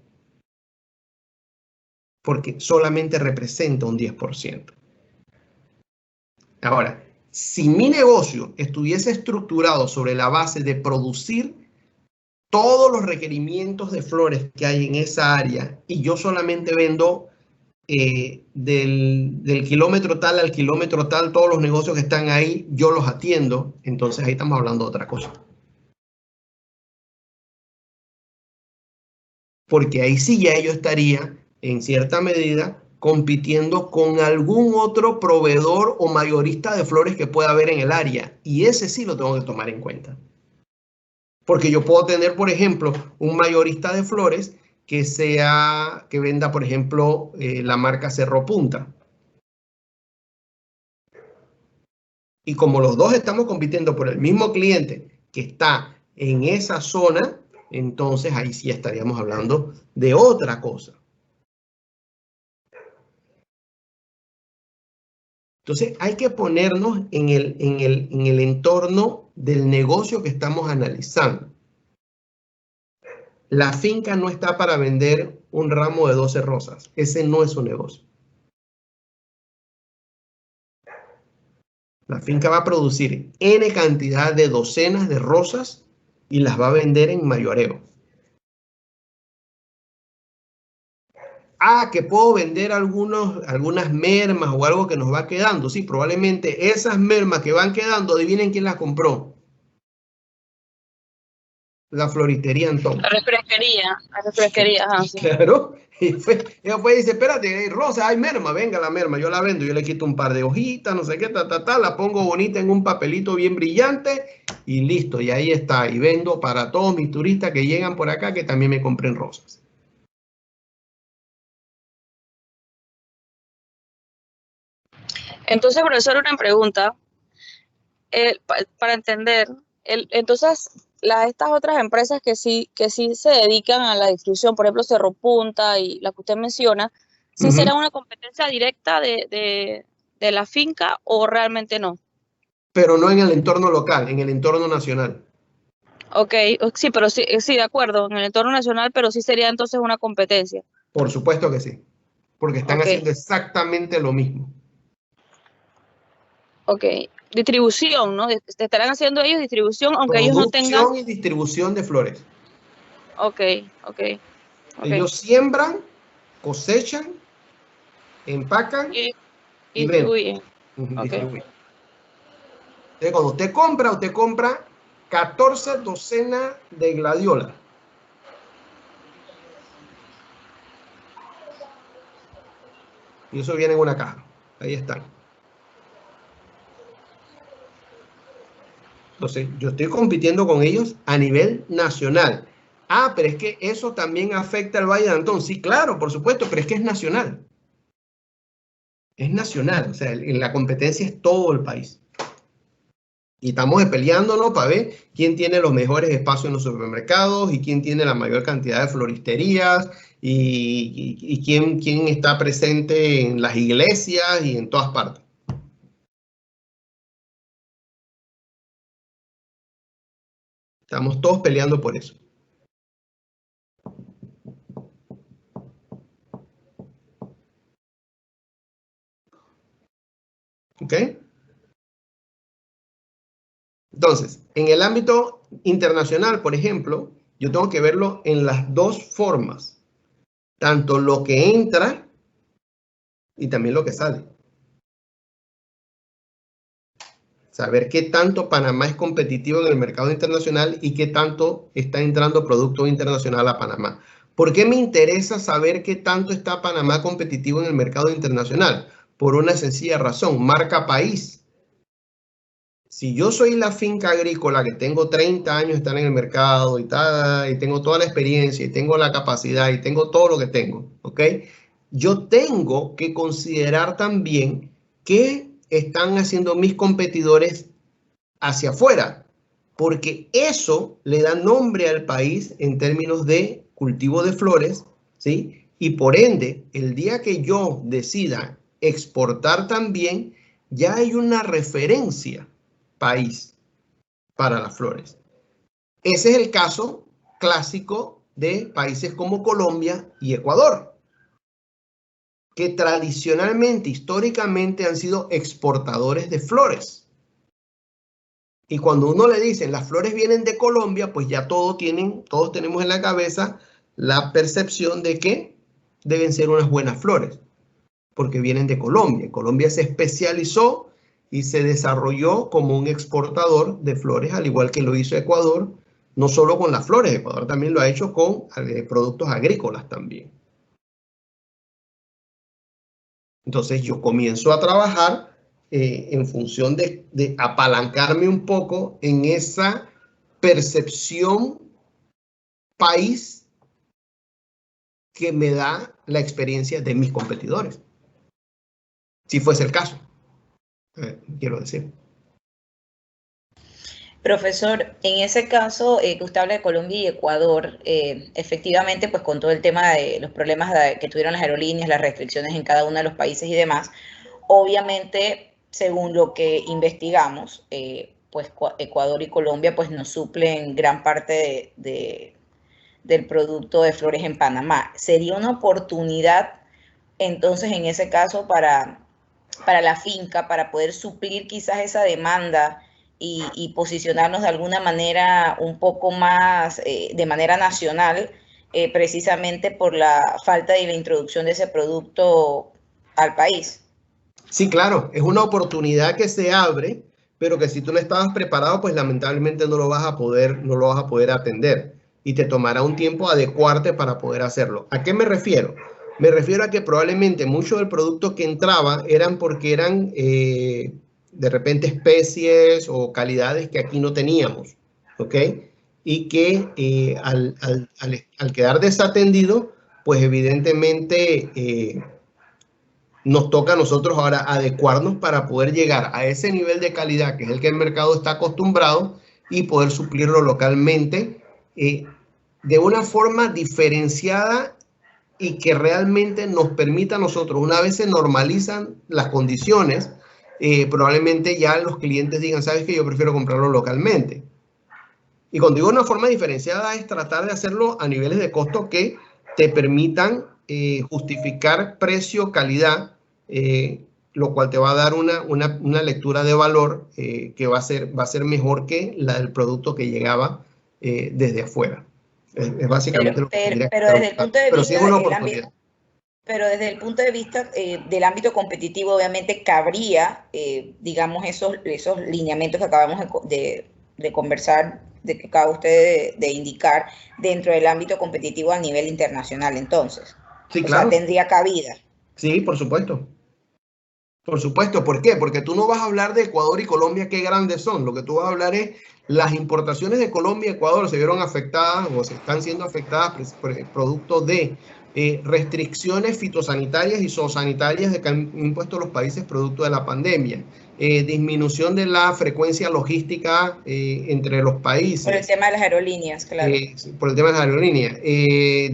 A: Porque solamente representa un 10%. Ahora, si mi negocio estuviese estructurado sobre la base de producir todos los requerimientos de flores que hay en esa área y yo solamente vendo del kilómetro tal al kilómetro tal, todos los negocios que están ahí, yo los atiendo, entonces ahí estamos hablando de otra cosa. Porque ahí sí ya yo estaría, en cierta medida, compitiendo con algún otro proveedor o mayorista de flores que pueda haber en el área. Y ese sí lo tengo que tomar en cuenta. Porque yo puedo tener, por ejemplo, un mayorista de flores que venda, por ejemplo, la marca Cerro Punta. Y como los dos estamos compitiendo por el mismo cliente que está en esa zona, entonces ahí sí estaríamos hablando de otra cosa. Entonces hay que ponernos en el entorno del negocio que estamos analizando. La finca no está para vender un ramo de 12 rosas. Ese no es su negocio. La finca va a producir N cantidad de docenas de rosas y las va a vender en mayoreo. Ah, que puedo vender algunas mermas o algo que nos va quedando. Sí, probablemente esas mermas que van quedando, adivinen quién las compró. La floristería Antón.
F: La refresquería. Ajá, sí.
A: Claro. Y después dice, espérate, hay rosa, hay merma, venga la merma, yo la vendo, yo le quito un par de hojitas, no sé qué, la pongo bonita en un papelito bien brillante y listo, y ahí está. Y vendo para todos mis turistas que llegan por acá que también me compren rosas.
F: Entonces, profesor, una pregunta. Para entender, entonces, estas otras empresas que sí se dedican a la distribución, por ejemplo, Cerro Punta y la que usted menciona, ¿sí será una competencia directa de la finca o realmente no?
A: Pero no en el entorno local, en el entorno nacional.
F: Ok, sí, pero sí, de acuerdo, en el entorno nacional, pero sí sería entonces una competencia.
A: Por supuesto que sí, porque están haciendo exactamente lo mismo.
F: Ok, distribución, ¿no? Estarán haciendo ellos distribución, aunque ellos no tengan...
A: Producción y distribución de flores.
F: Ok.
A: Ellos siembran, cosechan, empacan y
F: distribuyen.
A: Distribuyen. Entonces, cuando usted compra 14 docenas de gladiola. Y eso viene en una caja. Ahí están. Entonces, yo estoy compitiendo con ellos a nivel nacional. Ah, pero es que eso también afecta al Valle de Antón. Sí, claro, por supuesto, pero es que es nacional. Es nacional, o sea, la competencia es todo el país. Y estamos peleándonos para ver quién tiene los mejores espacios en los supermercados y quién tiene la mayor cantidad de floristerías y quién está presente en las iglesias y en todas partes. Estamos todos peleando por eso. ¿Ok? Entonces, en el ámbito internacional, por ejemplo, yo tengo que verlo en las dos formas. Tanto lo que entra y también lo que sale. Saber qué tanto Panamá es competitivo en el mercado internacional y qué tanto está entrando producto internacional a Panamá. ¿Por qué me interesa saber qué tanto está Panamá competitivo en el mercado internacional? Por una sencilla razón, marca país. Si yo soy la finca agrícola que tengo 30 años de estar en el mercado y tengo toda la experiencia y tengo la capacidad y tengo todo lo que tengo, ¿ok? Yo tengo que considerar también qué están haciendo mis competidores hacia afuera, porque eso le da nombre al país en términos de cultivo de flores, ¿sí? Y por ende, el día que yo decida exportar también, ya hay una referencia país para las flores. Ese es el caso clásico de países como Colombia y Ecuador, que tradicionalmente, históricamente han sido exportadores de flores. Y cuando uno le dice las flores vienen de Colombia, pues ya todos tenemos en la cabeza la percepción de que deben ser unas buenas flores, porque vienen de Colombia. Colombia se especializó y se desarrolló como un exportador de flores, al igual que lo hizo Ecuador, no solo con las flores, Ecuador también lo ha hecho con productos agrícolas también. Entonces yo comienzo a trabajar en función de apalancarme un poco en esa percepción país que me da la experiencia de mis competidores. Si fuese el caso, quiero decir.
G: Profesor, en ese caso que usted habla de Colombia y Ecuador, efectivamente, pues con todo el tema de los problemas que tuvieron las aerolíneas, las restricciones en cada uno de los países y demás, obviamente, según lo que investigamos, pues Ecuador y Colombia pues nos suplen gran parte del producto de flores en Panamá. ¿Sería una oportunidad entonces en ese caso para la finca, para poder suplir quizás esa demanda y posicionarnos de alguna manera un poco más de manera nacional, precisamente por la falta de la introducción de ese producto al país?
A: Sí, claro, es una oportunidad que se abre, pero que si tú no estabas preparado, pues lamentablemente no lo vas a poder atender y te tomará un tiempo adecuarte para poder hacerlo. ¿A qué me refiero? Me refiero a que probablemente mucho del producto que entraba eran porque eran de repente especies o calidades que aquí no teníamos, ¿ok? Y que al quedar desatendido, pues evidentemente nos toca a nosotros ahora adecuarnos para poder llegar a ese nivel de calidad que es el que el mercado está acostumbrado y poder suplirlo localmente de una forma diferenciada y que realmente nos permita a nosotros, una vez se normalizan las condiciones, probablemente ya los clientes digan, ¿sabes qué? Yo prefiero comprarlo localmente. Y cuando digo una forma diferenciada es tratar de hacerlo a niveles de costo que te permitan justificar precio, calidad, lo cual te va a dar una lectura de valor que va a ser mejor que la del producto que llegaba desde afuera. Es básicamente lo que tendría que
G: pero desde el punto de vista,
A: sí es una oportunidad.
G: Pero desde el punto de vista del ámbito competitivo, obviamente cabría, digamos, esos lineamientos que acabamos de conversar, de que acaba usted de indicar, dentro del ámbito competitivo a nivel internacional, entonces.
A: Sí, claro.
G: O sea, tendría cabida.
A: Sí, por supuesto. Por supuesto, ¿por qué? Porque tú no vas a hablar de Ecuador y Colombia qué grandes son. Lo que tú vas a hablar es las importaciones de Colombia y Ecuador se vieron afectadas o se están siendo afectadas producto de restricciones fitosanitarias y zoosanitarias que han impuesto los países producto de la pandemia. Disminución de la frecuencia logística entre los países.
G: Por el tema de las aerolíneas, claro.
A: Por el tema de las aerolíneas.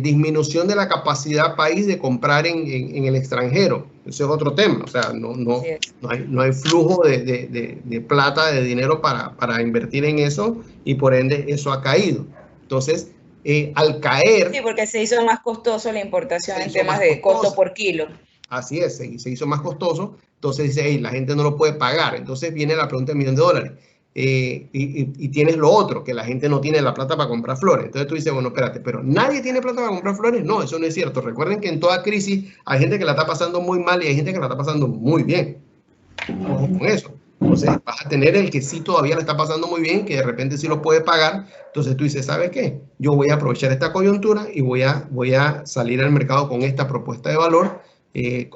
A: Disminución de la capacidad país de comprar en el extranjero. Ese es otro tema. O sea, no hay flujo de plata, de dinero para invertir en eso y por ende eso ha caído. Entonces, al caer...
G: Sí, porque se hizo más costoso la importación en temas de costo por kilo.
A: Así es, se hizo más costoso. Entonces dice, hey, la gente no lo puede pagar. Entonces viene la pregunta del $1.000.000. Y tienes lo otro, que la gente no tiene la plata para comprar flores. Entonces tú dices, bueno, espérate, pero ¿nadie tiene plata para comprar flores? No, eso no es cierto. Recuerden que en toda crisis hay gente que la está pasando muy mal y hay gente que la está pasando muy bien. Ojo con eso. Entonces vas a tener el que sí todavía le está pasando muy bien, que de repente sí lo puede pagar. Entonces tú dices, ¿sabes qué? Yo voy a aprovechar esta coyuntura y voy a salir al mercado con esta propuesta de valor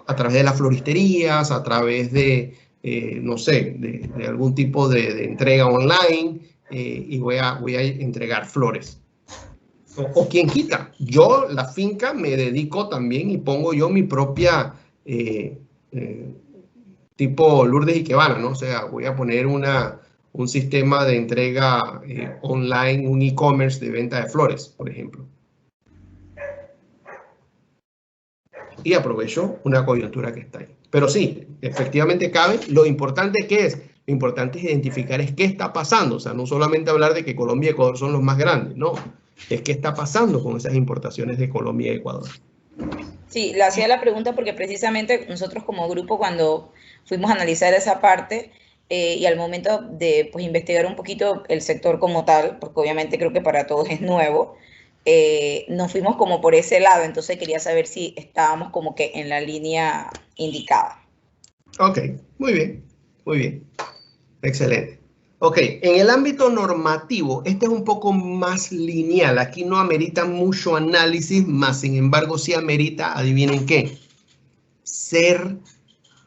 A: a través de las floristerías, a través de, no sé, de algún tipo de entrega online y voy a entregar flores. O quien quita. Yo, la finca, me dedico también y pongo yo mi propia... tipo Lourdes y Quevana, ¿no? O sea, voy a poner un sistema de entrega online, un e-commerce de venta de flores, por ejemplo. Y aprovecho una coyuntura que está ahí. Pero sí, efectivamente cabe. Lo importante ¿qué es? Lo importante es identificar qué está pasando. O sea, no solamente hablar de que Colombia y Ecuador son los más grandes, no. Es qué está pasando con esas importaciones de Colombia y Ecuador.
G: Sí, le hacía la pregunta porque precisamente nosotros como grupo cuando fuimos a analizar esa parte y al momento de pues, investigar un poquito el sector como tal, porque obviamente creo que para todos es nuevo, nos fuimos como por ese lado, entonces quería saber si estábamos como que en la línea indicada.
A: Ok, muy bien, excelente. Ok, en el ámbito normativo, este es un poco más lineal, aquí no amerita mucho análisis, más sin embargo sí amerita, adivinen qué, ser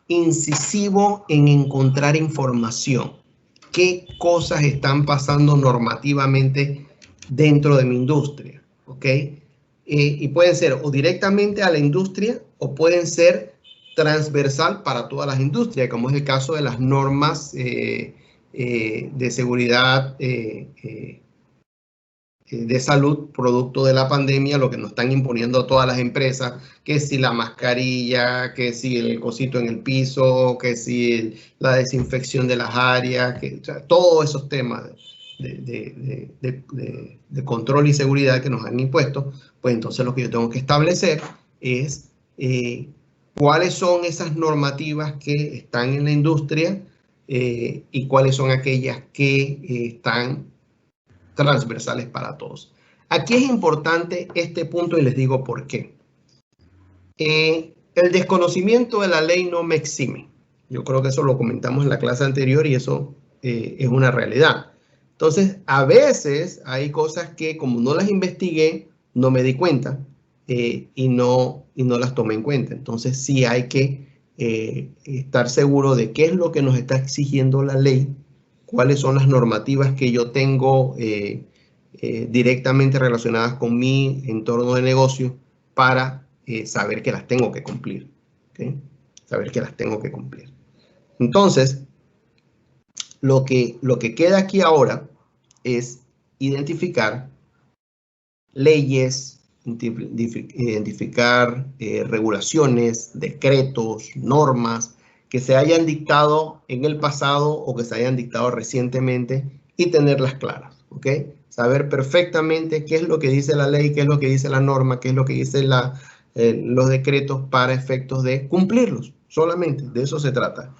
A: incisivo en encontrar información. ¿Qué cosas están pasando normativamente dentro de mi industria? ¿Ok? Y pueden ser o directamente a la industria o pueden ser transversal para todas las industrias, como es el caso de las normas de seguridad de salud producto de la pandemia, lo que nos están imponiendo a todas las empresas, que si la mascarilla, que si el cosito en el piso, que si la desinfección de las áreas, o sea, todos esos temas de control y seguridad que nos han impuesto, pues entonces lo que yo tengo que establecer es cuáles son esas normativas que están en la industria y cuáles son aquellas que están transversales para todos. Aquí es importante este punto y les digo por qué. El desconocimiento de la ley no me exime. Yo creo que eso lo comentamos en la clase anterior y eso es una realidad. Entonces, a veces hay cosas que como no las investigué, no me di cuenta y no las tomé en cuenta. Entonces, sí hay que estar seguro de qué es lo que nos está exigiendo la ley, cuáles son las normativas que yo tengo directamente relacionadas con mi entorno de negocio para saber que las tengo que cumplir. ¿Okay? Saber que las tengo que cumplir. Entonces, lo que queda aquí ahora es identificar leyes, identificar regulaciones, decretos, normas que se hayan dictado en el pasado o que se hayan dictado recientemente y tenerlas claras, ¿ok? Saber perfectamente qué es lo que dice la ley, qué es lo que dice la norma, qué es lo que dicen los decretos para efectos de cumplirlos. Solamente de eso se trata,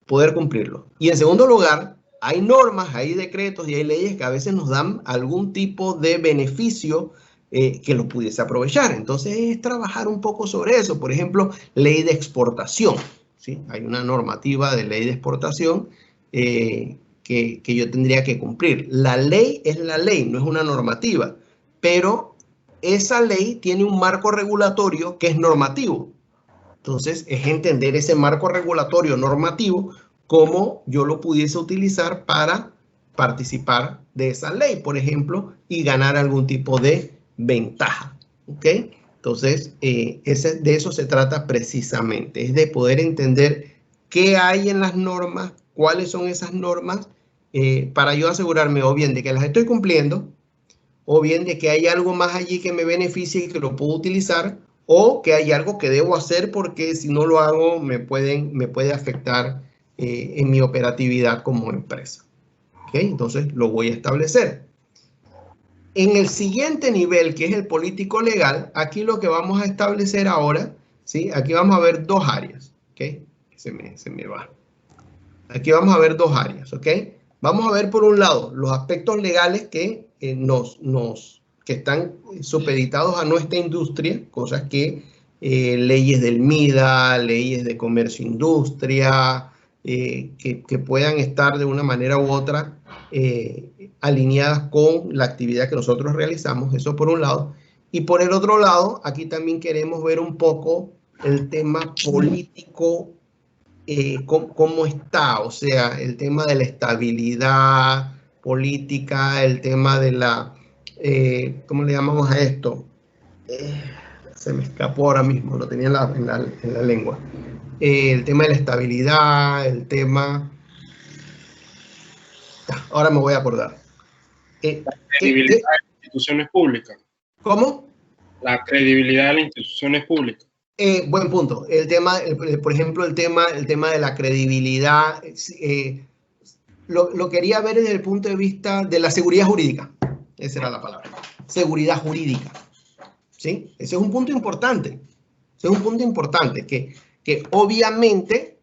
A: poder cumplirlos. Y en segundo lugar, hay normas, hay decretos y hay leyes que a veces nos dan algún tipo de beneficio que lo pudiese aprovechar. Entonces es trabajar un poco sobre eso. Por ejemplo, ley de exportación. ¿Sí? Hay una normativa de ley de exportación que yo tendría que cumplir. La ley es la ley, no es una normativa, pero esa ley tiene un marco regulatorio que es normativo. Entonces, es entender ese marco regulatorio normativo, cómo yo lo pudiese utilizar para participar de esa ley, por ejemplo, y ganar algún tipo de ventaja. ¿Ok? Entonces, de eso se trata precisamente, es de poder entender qué hay en las normas, cuáles son esas normas, para yo asegurarme o bien de que las estoy cumpliendo, o bien de que hay algo más allí que me beneficie y que lo puedo utilizar, o que hay algo que debo hacer porque si no lo hago me puede afectar en mi operatividad como empresa. ¿Okay? Entonces lo voy a establecer. En el siguiente nivel, que es el político legal, aquí lo que vamos a establecer ahora, ¿sí? Aquí vamos a ver dos áreas. ¿Okay? Se me va. Aquí vamos a ver dos áreas. ¿Ok? Vamos a ver por un lado los aspectos legales que que están supeditados a nuestra industria, cosas que leyes del MIDA, leyes de comercio e industria, que puedan estar de una manera u otra alineadas con la actividad que nosotros realizamos, eso por un lado. Y por el otro lado, aquí también queremos ver un poco el tema político, cómo está, o sea, el tema de la estabilidad política, el tema de la, ¿cómo le llamamos a esto? Se me escapó ahora mismo, lo tenía en la lengua. El tema de la estabilidad, el tema... Ahora me voy a acordar.
D: La credibilidad de las instituciones públicas.
A: ¿Cómo?
D: La credibilidad de las instituciones públicas.
A: Buen punto. El tema, por ejemplo, el tema de la credibilidad, lo quería ver desde el punto de vista de la seguridad jurídica. Esa era la palabra. Seguridad jurídica. ¿Sí? Ese es un punto importante. Ese es un punto importante que obviamente,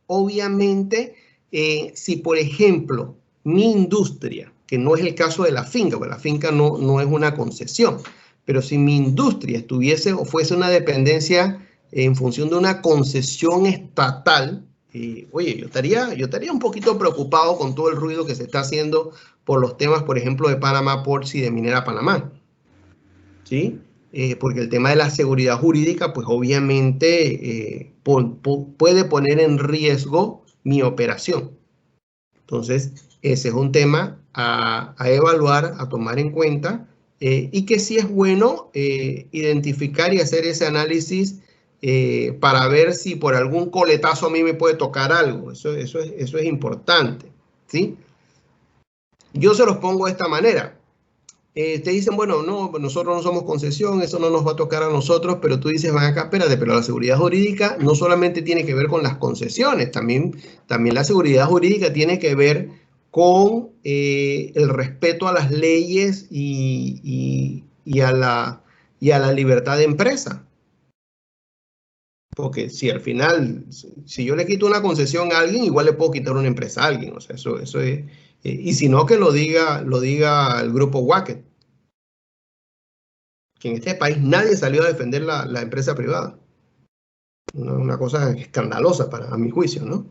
A: si por ejemplo mi industria, que no es el caso de la finca, porque la finca no es una concesión, pero si mi industria estuviese o fuese una dependencia en función de una concesión estatal, oye, yo estaría un poquito preocupado con todo el ruido que se está haciendo por los temas, por ejemplo, de Panamá Ports y de Minera Panamá. ¿Sí? Porque el tema de la seguridad jurídica, pues obviamente puede poner en riesgo mi operación. Entonces, ese es un tema a evaluar, a tomar en cuenta, y que sí es bueno identificar y hacer ese análisis para ver si por algún coletazo a mí me puede tocar algo. Eso es importante, ¿sí? Yo se los pongo de esta manera. Te dicen, bueno, no, nosotros no somos concesión, eso no nos va a tocar a nosotros, pero tú dices, van acá, espérate, pero la seguridad jurídica no solamente tiene que ver con las concesiones, también la seguridad jurídica tiene que ver con el respeto a las leyes y a la libertad de empresa. Porque si al final, si yo le quito una concesión a alguien, igual le puedo quitar una empresa a alguien. O sea, eso es... y si no, que lo diga el grupo Wacket. Que en este país nadie salió a defender la empresa privada. Una cosa escandalosa a mi juicio, ¿no?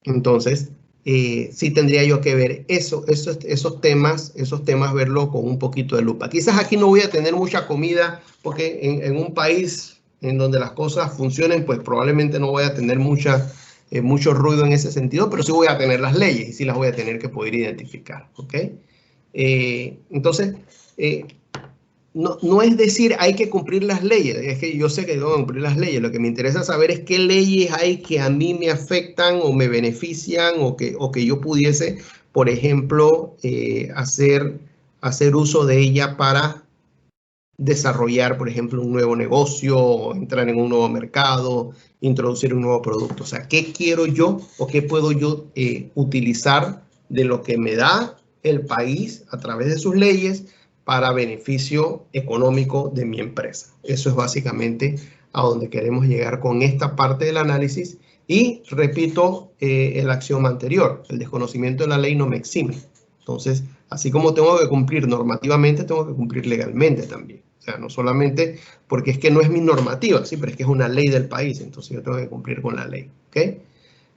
A: Entonces, sí tendría yo que ver esos temas, verlo con un poquito de lupa. Quizás aquí no voy a tener mucha comida, porque en un país en donde las cosas funcionen, pues probablemente no voy a tener mucho ruido en ese sentido, pero sí voy a tener las leyes y sí las voy a tener que poder identificar, ¿ok? Entonces, no es decir hay que cumplir las leyes, es que yo sé que debo cumplir las leyes, lo que me interesa saber es qué leyes hay que a mí me afectan o me benefician o que yo pudiese, por ejemplo, hacer uso de ella para desarrollar, por ejemplo, un nuevo negocio, entrar en un nuevo mercado, introducir un nuevo producto. O sea, ¿qué quiero yo o qué puedo yo utilizar de lo que me da el país a través de sus leyes para beneficio económico de mi empresa? Eso es básicamente a donde queremos llegar con esta parte del análisis. Y repito el axioma anterior, el desconocimiento de la ley no me exime. Entonces, así como tengo que cumplir normativamente, tengo que cumplir legalmente también. O sea, no solamente porque es que no es mi normativa, sí, pero es que es una ley del país, entonces yo tengo que cumplir con la ley. ¿Okay?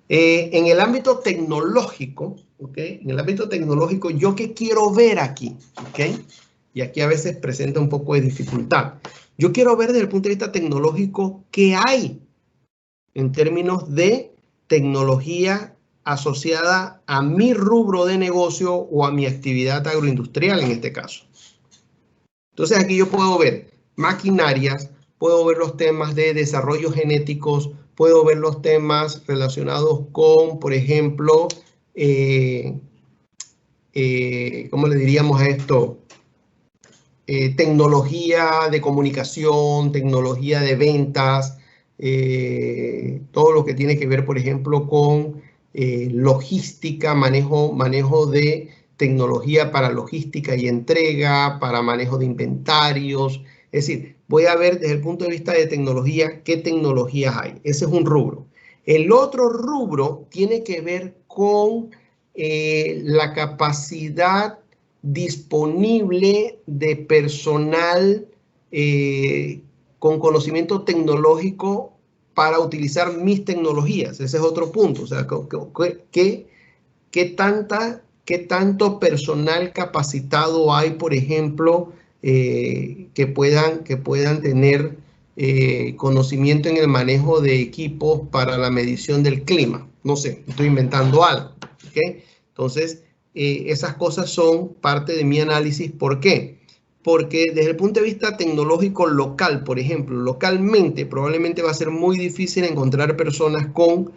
A: En el ámbito tecnológico, ¿okay? En el ámbito tecnológico, ¿yo qué quiero ver aquí? ¿Okay? Y aquí a veces presenta un poco de dificultad. Yo quiero ver desde el punto de vista tecnológico qué hay en términos de tecnología asociada a mi rubro de negocio o a mi actividad agroindustrial en este caso. Entonces aquí yo puedo ver maquinarias, puedo ver los temas de desarrollo genéticos, puedo ver los temas relacionados con, por ejemplo, ¿cómo le diríamos a esto? Tecnología de comunicación, tecnología de ventas, todo lo que tiene que ver, por ejemplo, con logística, manejo de tecnología para logística y entrega, para manejo de inventarios. Es decir, voy a ver desde el punto de vista de tecnología qué tecnologías hay. Ese es un rubro. El otro rubro tiene que ver con la capacidad disponible de personal con conocimiento tecnológico para utilizar mis tecnologías. Ese es otro punto. O sea, ¿qué tanto personal capacitado hay, por ejemplo, que puedan tener conocimiento en el manejo de equipos para la medición del clima? No sé, estoy inventando algo. ¿Okay? Entonces, esas cosas son parte de mi análisis. ¿Por qué? Porque desde el punto de vista tecnológico local, por ejemplo, localmente probablemente va a ser muy difícil encontrar personas con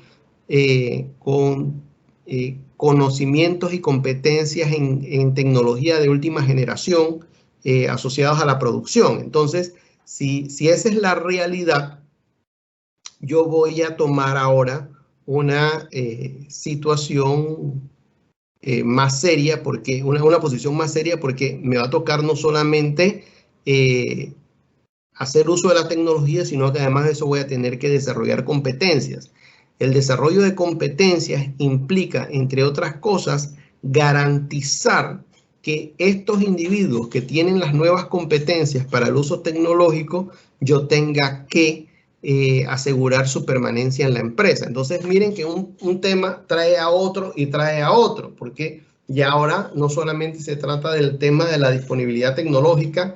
A: conocimientos y competencias en tecnología de última generación asociados a la producción. Entonces, si esa es la realidad, yo voy a tomar ahora una situación más seria, porque una posición más seria, porque me va a tocar no solamente hacer uso de la tecnología, sino que además de eso voy a tener que desarrollar competencias. El desarrollo de competencias implica, entre otras cosas, garantizar que estos individuos que tienen las nuevas competencias para el uso tecnológico, yo tenga que asegurar su permanencia en la empresa. Entonces, miren que un tema trae a otro y trae a otro, porque ya ahora no solamente se trata del tema de la disponibilidad tecnológica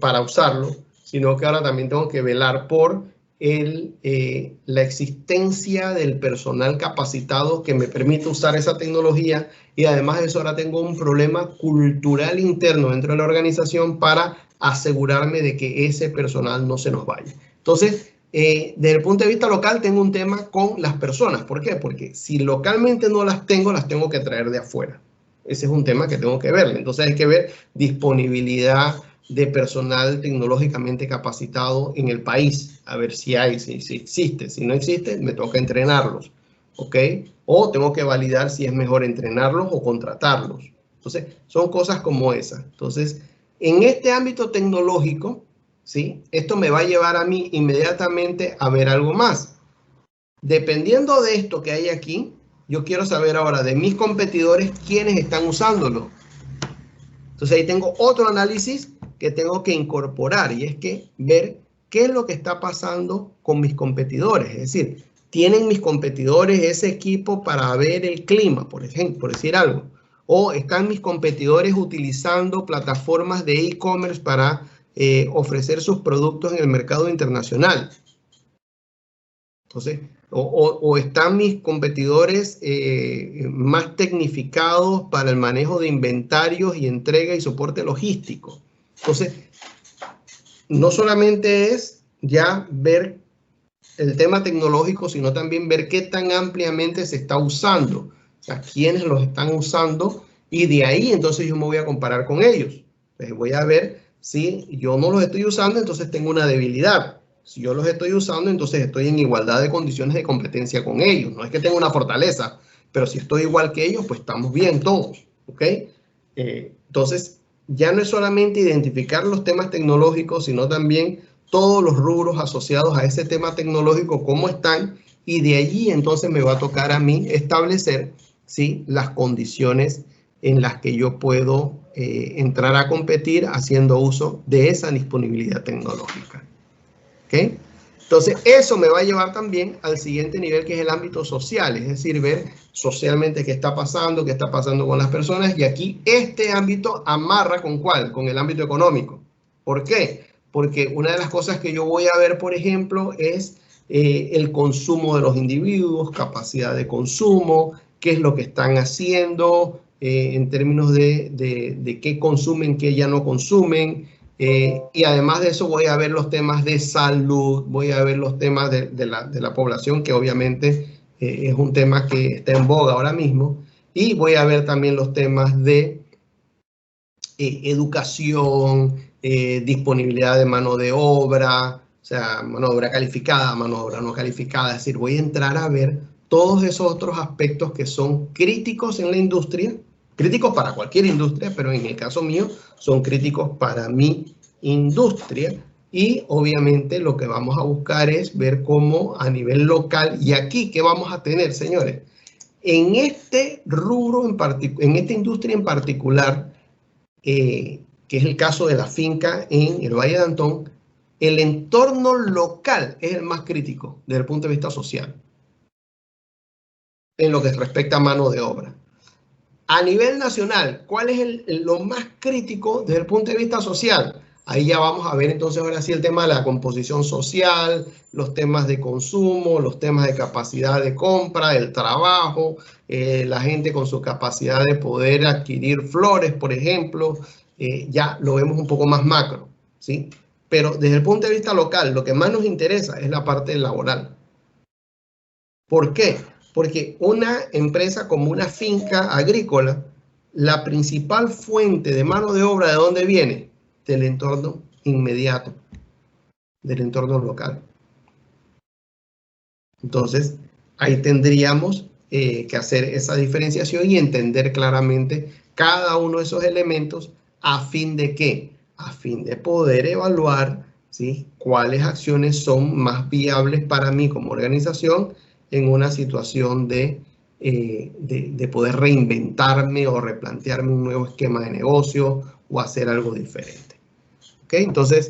A: para usarlo, sino que ahora también tengo que velar por la existencia del personal capacitado que me permite usar esa tecnología, y además de eso ahora tengo un problema cultural interno dentro de la organización para asegurarme de que ese personal no se nos vaya. Entonces, desde el punto de vista local tengo un tema con las personas. ¿Por qué? Porque si localmente no las tengo que traer de afuera. Ese es un tema que tengo que ver. Entonces hay que ver disponibilidad de personal tecnológicamente capacitado en el país, a ver si hay, si existe. Si no existe, me toca entrenarlos, ¿ok? O tengo que validar si es mejor entrenarlos o contratarlos. Entonces, son cosas como esas. Entonces, en este ámbito tecnológico, ¿sí? Esto me va a llevar a mí inmediatamente a ver algo más. Dependiendo de esto que hay aquí, yo quiero saber ahora de mis competidores quiénes están usándolo. Entonces ahí tengo otro análisis que tengo que incorporar, y es que ver qué es lo que está pasando con mis competidores. Es decir, ¿tienen mis competidores ese equipo para ver el clima, por ejemplo, por decir algo? ¿O están mis competidores utilizando plataformas de e-commerce para ofrecer sus productos en el mercado internacional? Entonces, o están mis competidores más tecnificados para el manejo de inventarios y entrega y soporte logístico. Entonces, no solamente es ya ver el tema tecnológico, sino también ver qué tan ampliamente se está usando, o sea, quiénes los están usando, y de ahí entonces yo me voy a comparar con ellos. Entonces voy a ver si yo no los estoy usando, entonces tengo una debilidad. Si yo los estoy usando, entonces estoy en igualdad de condiciones de competencia con ellos. No es que tenga una fortaleza, pero si estoy igual que ellos, pues estamos bien todos, ¿ok? Entonces, ya no es solamente identificar los temas tecnológicos, sino también todos los rubros asociados a ese tema tecnológico, cómo están, y de allí entonces me va a tocar a mí establecer, ¿sí?, las condiciones en las que yo puedo entrar a competir haciendo uso de esa disponibilidad tecnológica. ¿Ok? Entonces, eso me va a llevar también al siguiente nivel, que es el ámbito social, es decir, ver socialmente qué está pasando con las personas, y aquí este ámbito amarra ¿con cuál? Con el ámbito económico. ¿Por qué? Porque una de las cosas que yo voy a ver, por ejemplo, es el consumo de los individuos, capacidad de consumo, qué es lo que están haciendo en términos de qué consumen, qué ya no consumen. Y además de eso voy a ver los temas de salud, voy a ver los temas de la población, que obviamente es un tema que está en boga ahora mismo, y voy a ver también los temas de educación, disponibilidad de mano de obra, o sea, mano de obra calificada, mano de obra no calificada. Es decir, voy a entrar a ver todos esos otros aspectos que son críticos en la industria, críticos para cualquier industria, pero en el caso mío son críticos para mi industria. Y obviamente lo que vamos a buscar es ver cómo a nivel local, y aquí, ¿qué vamos a tener, señores? En este rubro, en esta industria en particular, que es el caso de la finca en el Valle de Antón, el entorno local es el más crítico desde el punto de vista social, en lo que respecta a mano de obra. A nivel nacional, ¿cuál es lo más crítico desde el punto de vista social? Ahí ya vamos a ver entonces ahora sí el tema de la composición social, los temas de consumo, los temas de capacidad de compra, el trabajo, la gente con su capacidad de poder adquirir flores, por ejemplo, ya lo vemos un poco más macro, ¿sí? Pero desde el punto de vista local, lo que más nos interesa es la parte laboral. ¿Por qué? Porque una empresa como una finca agrícola, la principal fuente de mano de obra, ¿de dónde viene? Del entorno inmediato, del entorno local. Entonces, ahí tendríamos que hacer esa diferenciación y entender claramente cada uno de esos elementos, a fin de ¿qué? A fin de poder evaluar, ¿sí?, cuáles acciones son más viables para mí como organización en una situación de poder reinventarme o replantearme un nuevo esquema de negocio o hacer algo diferente. ¿Ok? Entonces,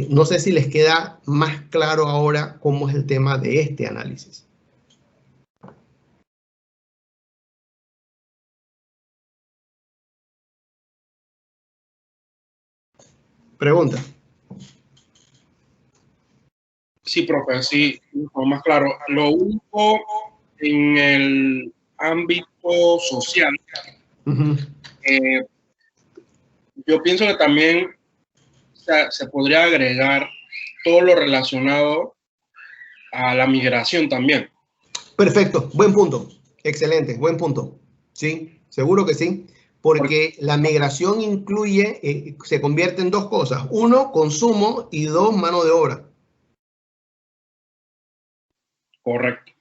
A: no sé si les queda más claro ahora cómo es el tema de este análisis. Pregunta.
D: Sí, profe, sí, más claro. Lo único en el ámbito social, yo pienso que también se podría agregar todo lo relacionado a la migración también.
A: Perfecto, buen punto, excelente, buen punto. Sí, seguro que sí, porque la migración incluye, se convierte en dos cosas: uno, consumo, y dos, mano de obra.
D: Correcto.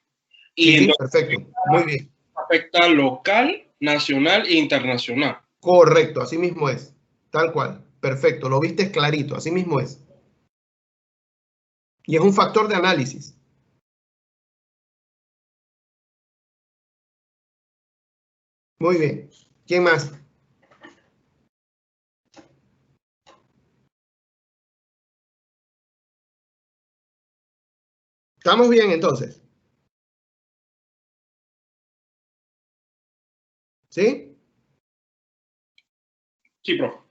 A: Sí,
D: Y
A: sí, perfecto, muy bien.
D: Afecta local, nacional e internacional.
A: Correcto, así mismo es, tal cual. Perfecto, lo viste clarito, así mismo es. Y es un factor de análisis. Muy bien. ¿Quién más? ¿Estamos bien entonces? ¿Sí?
D: Sí, profe.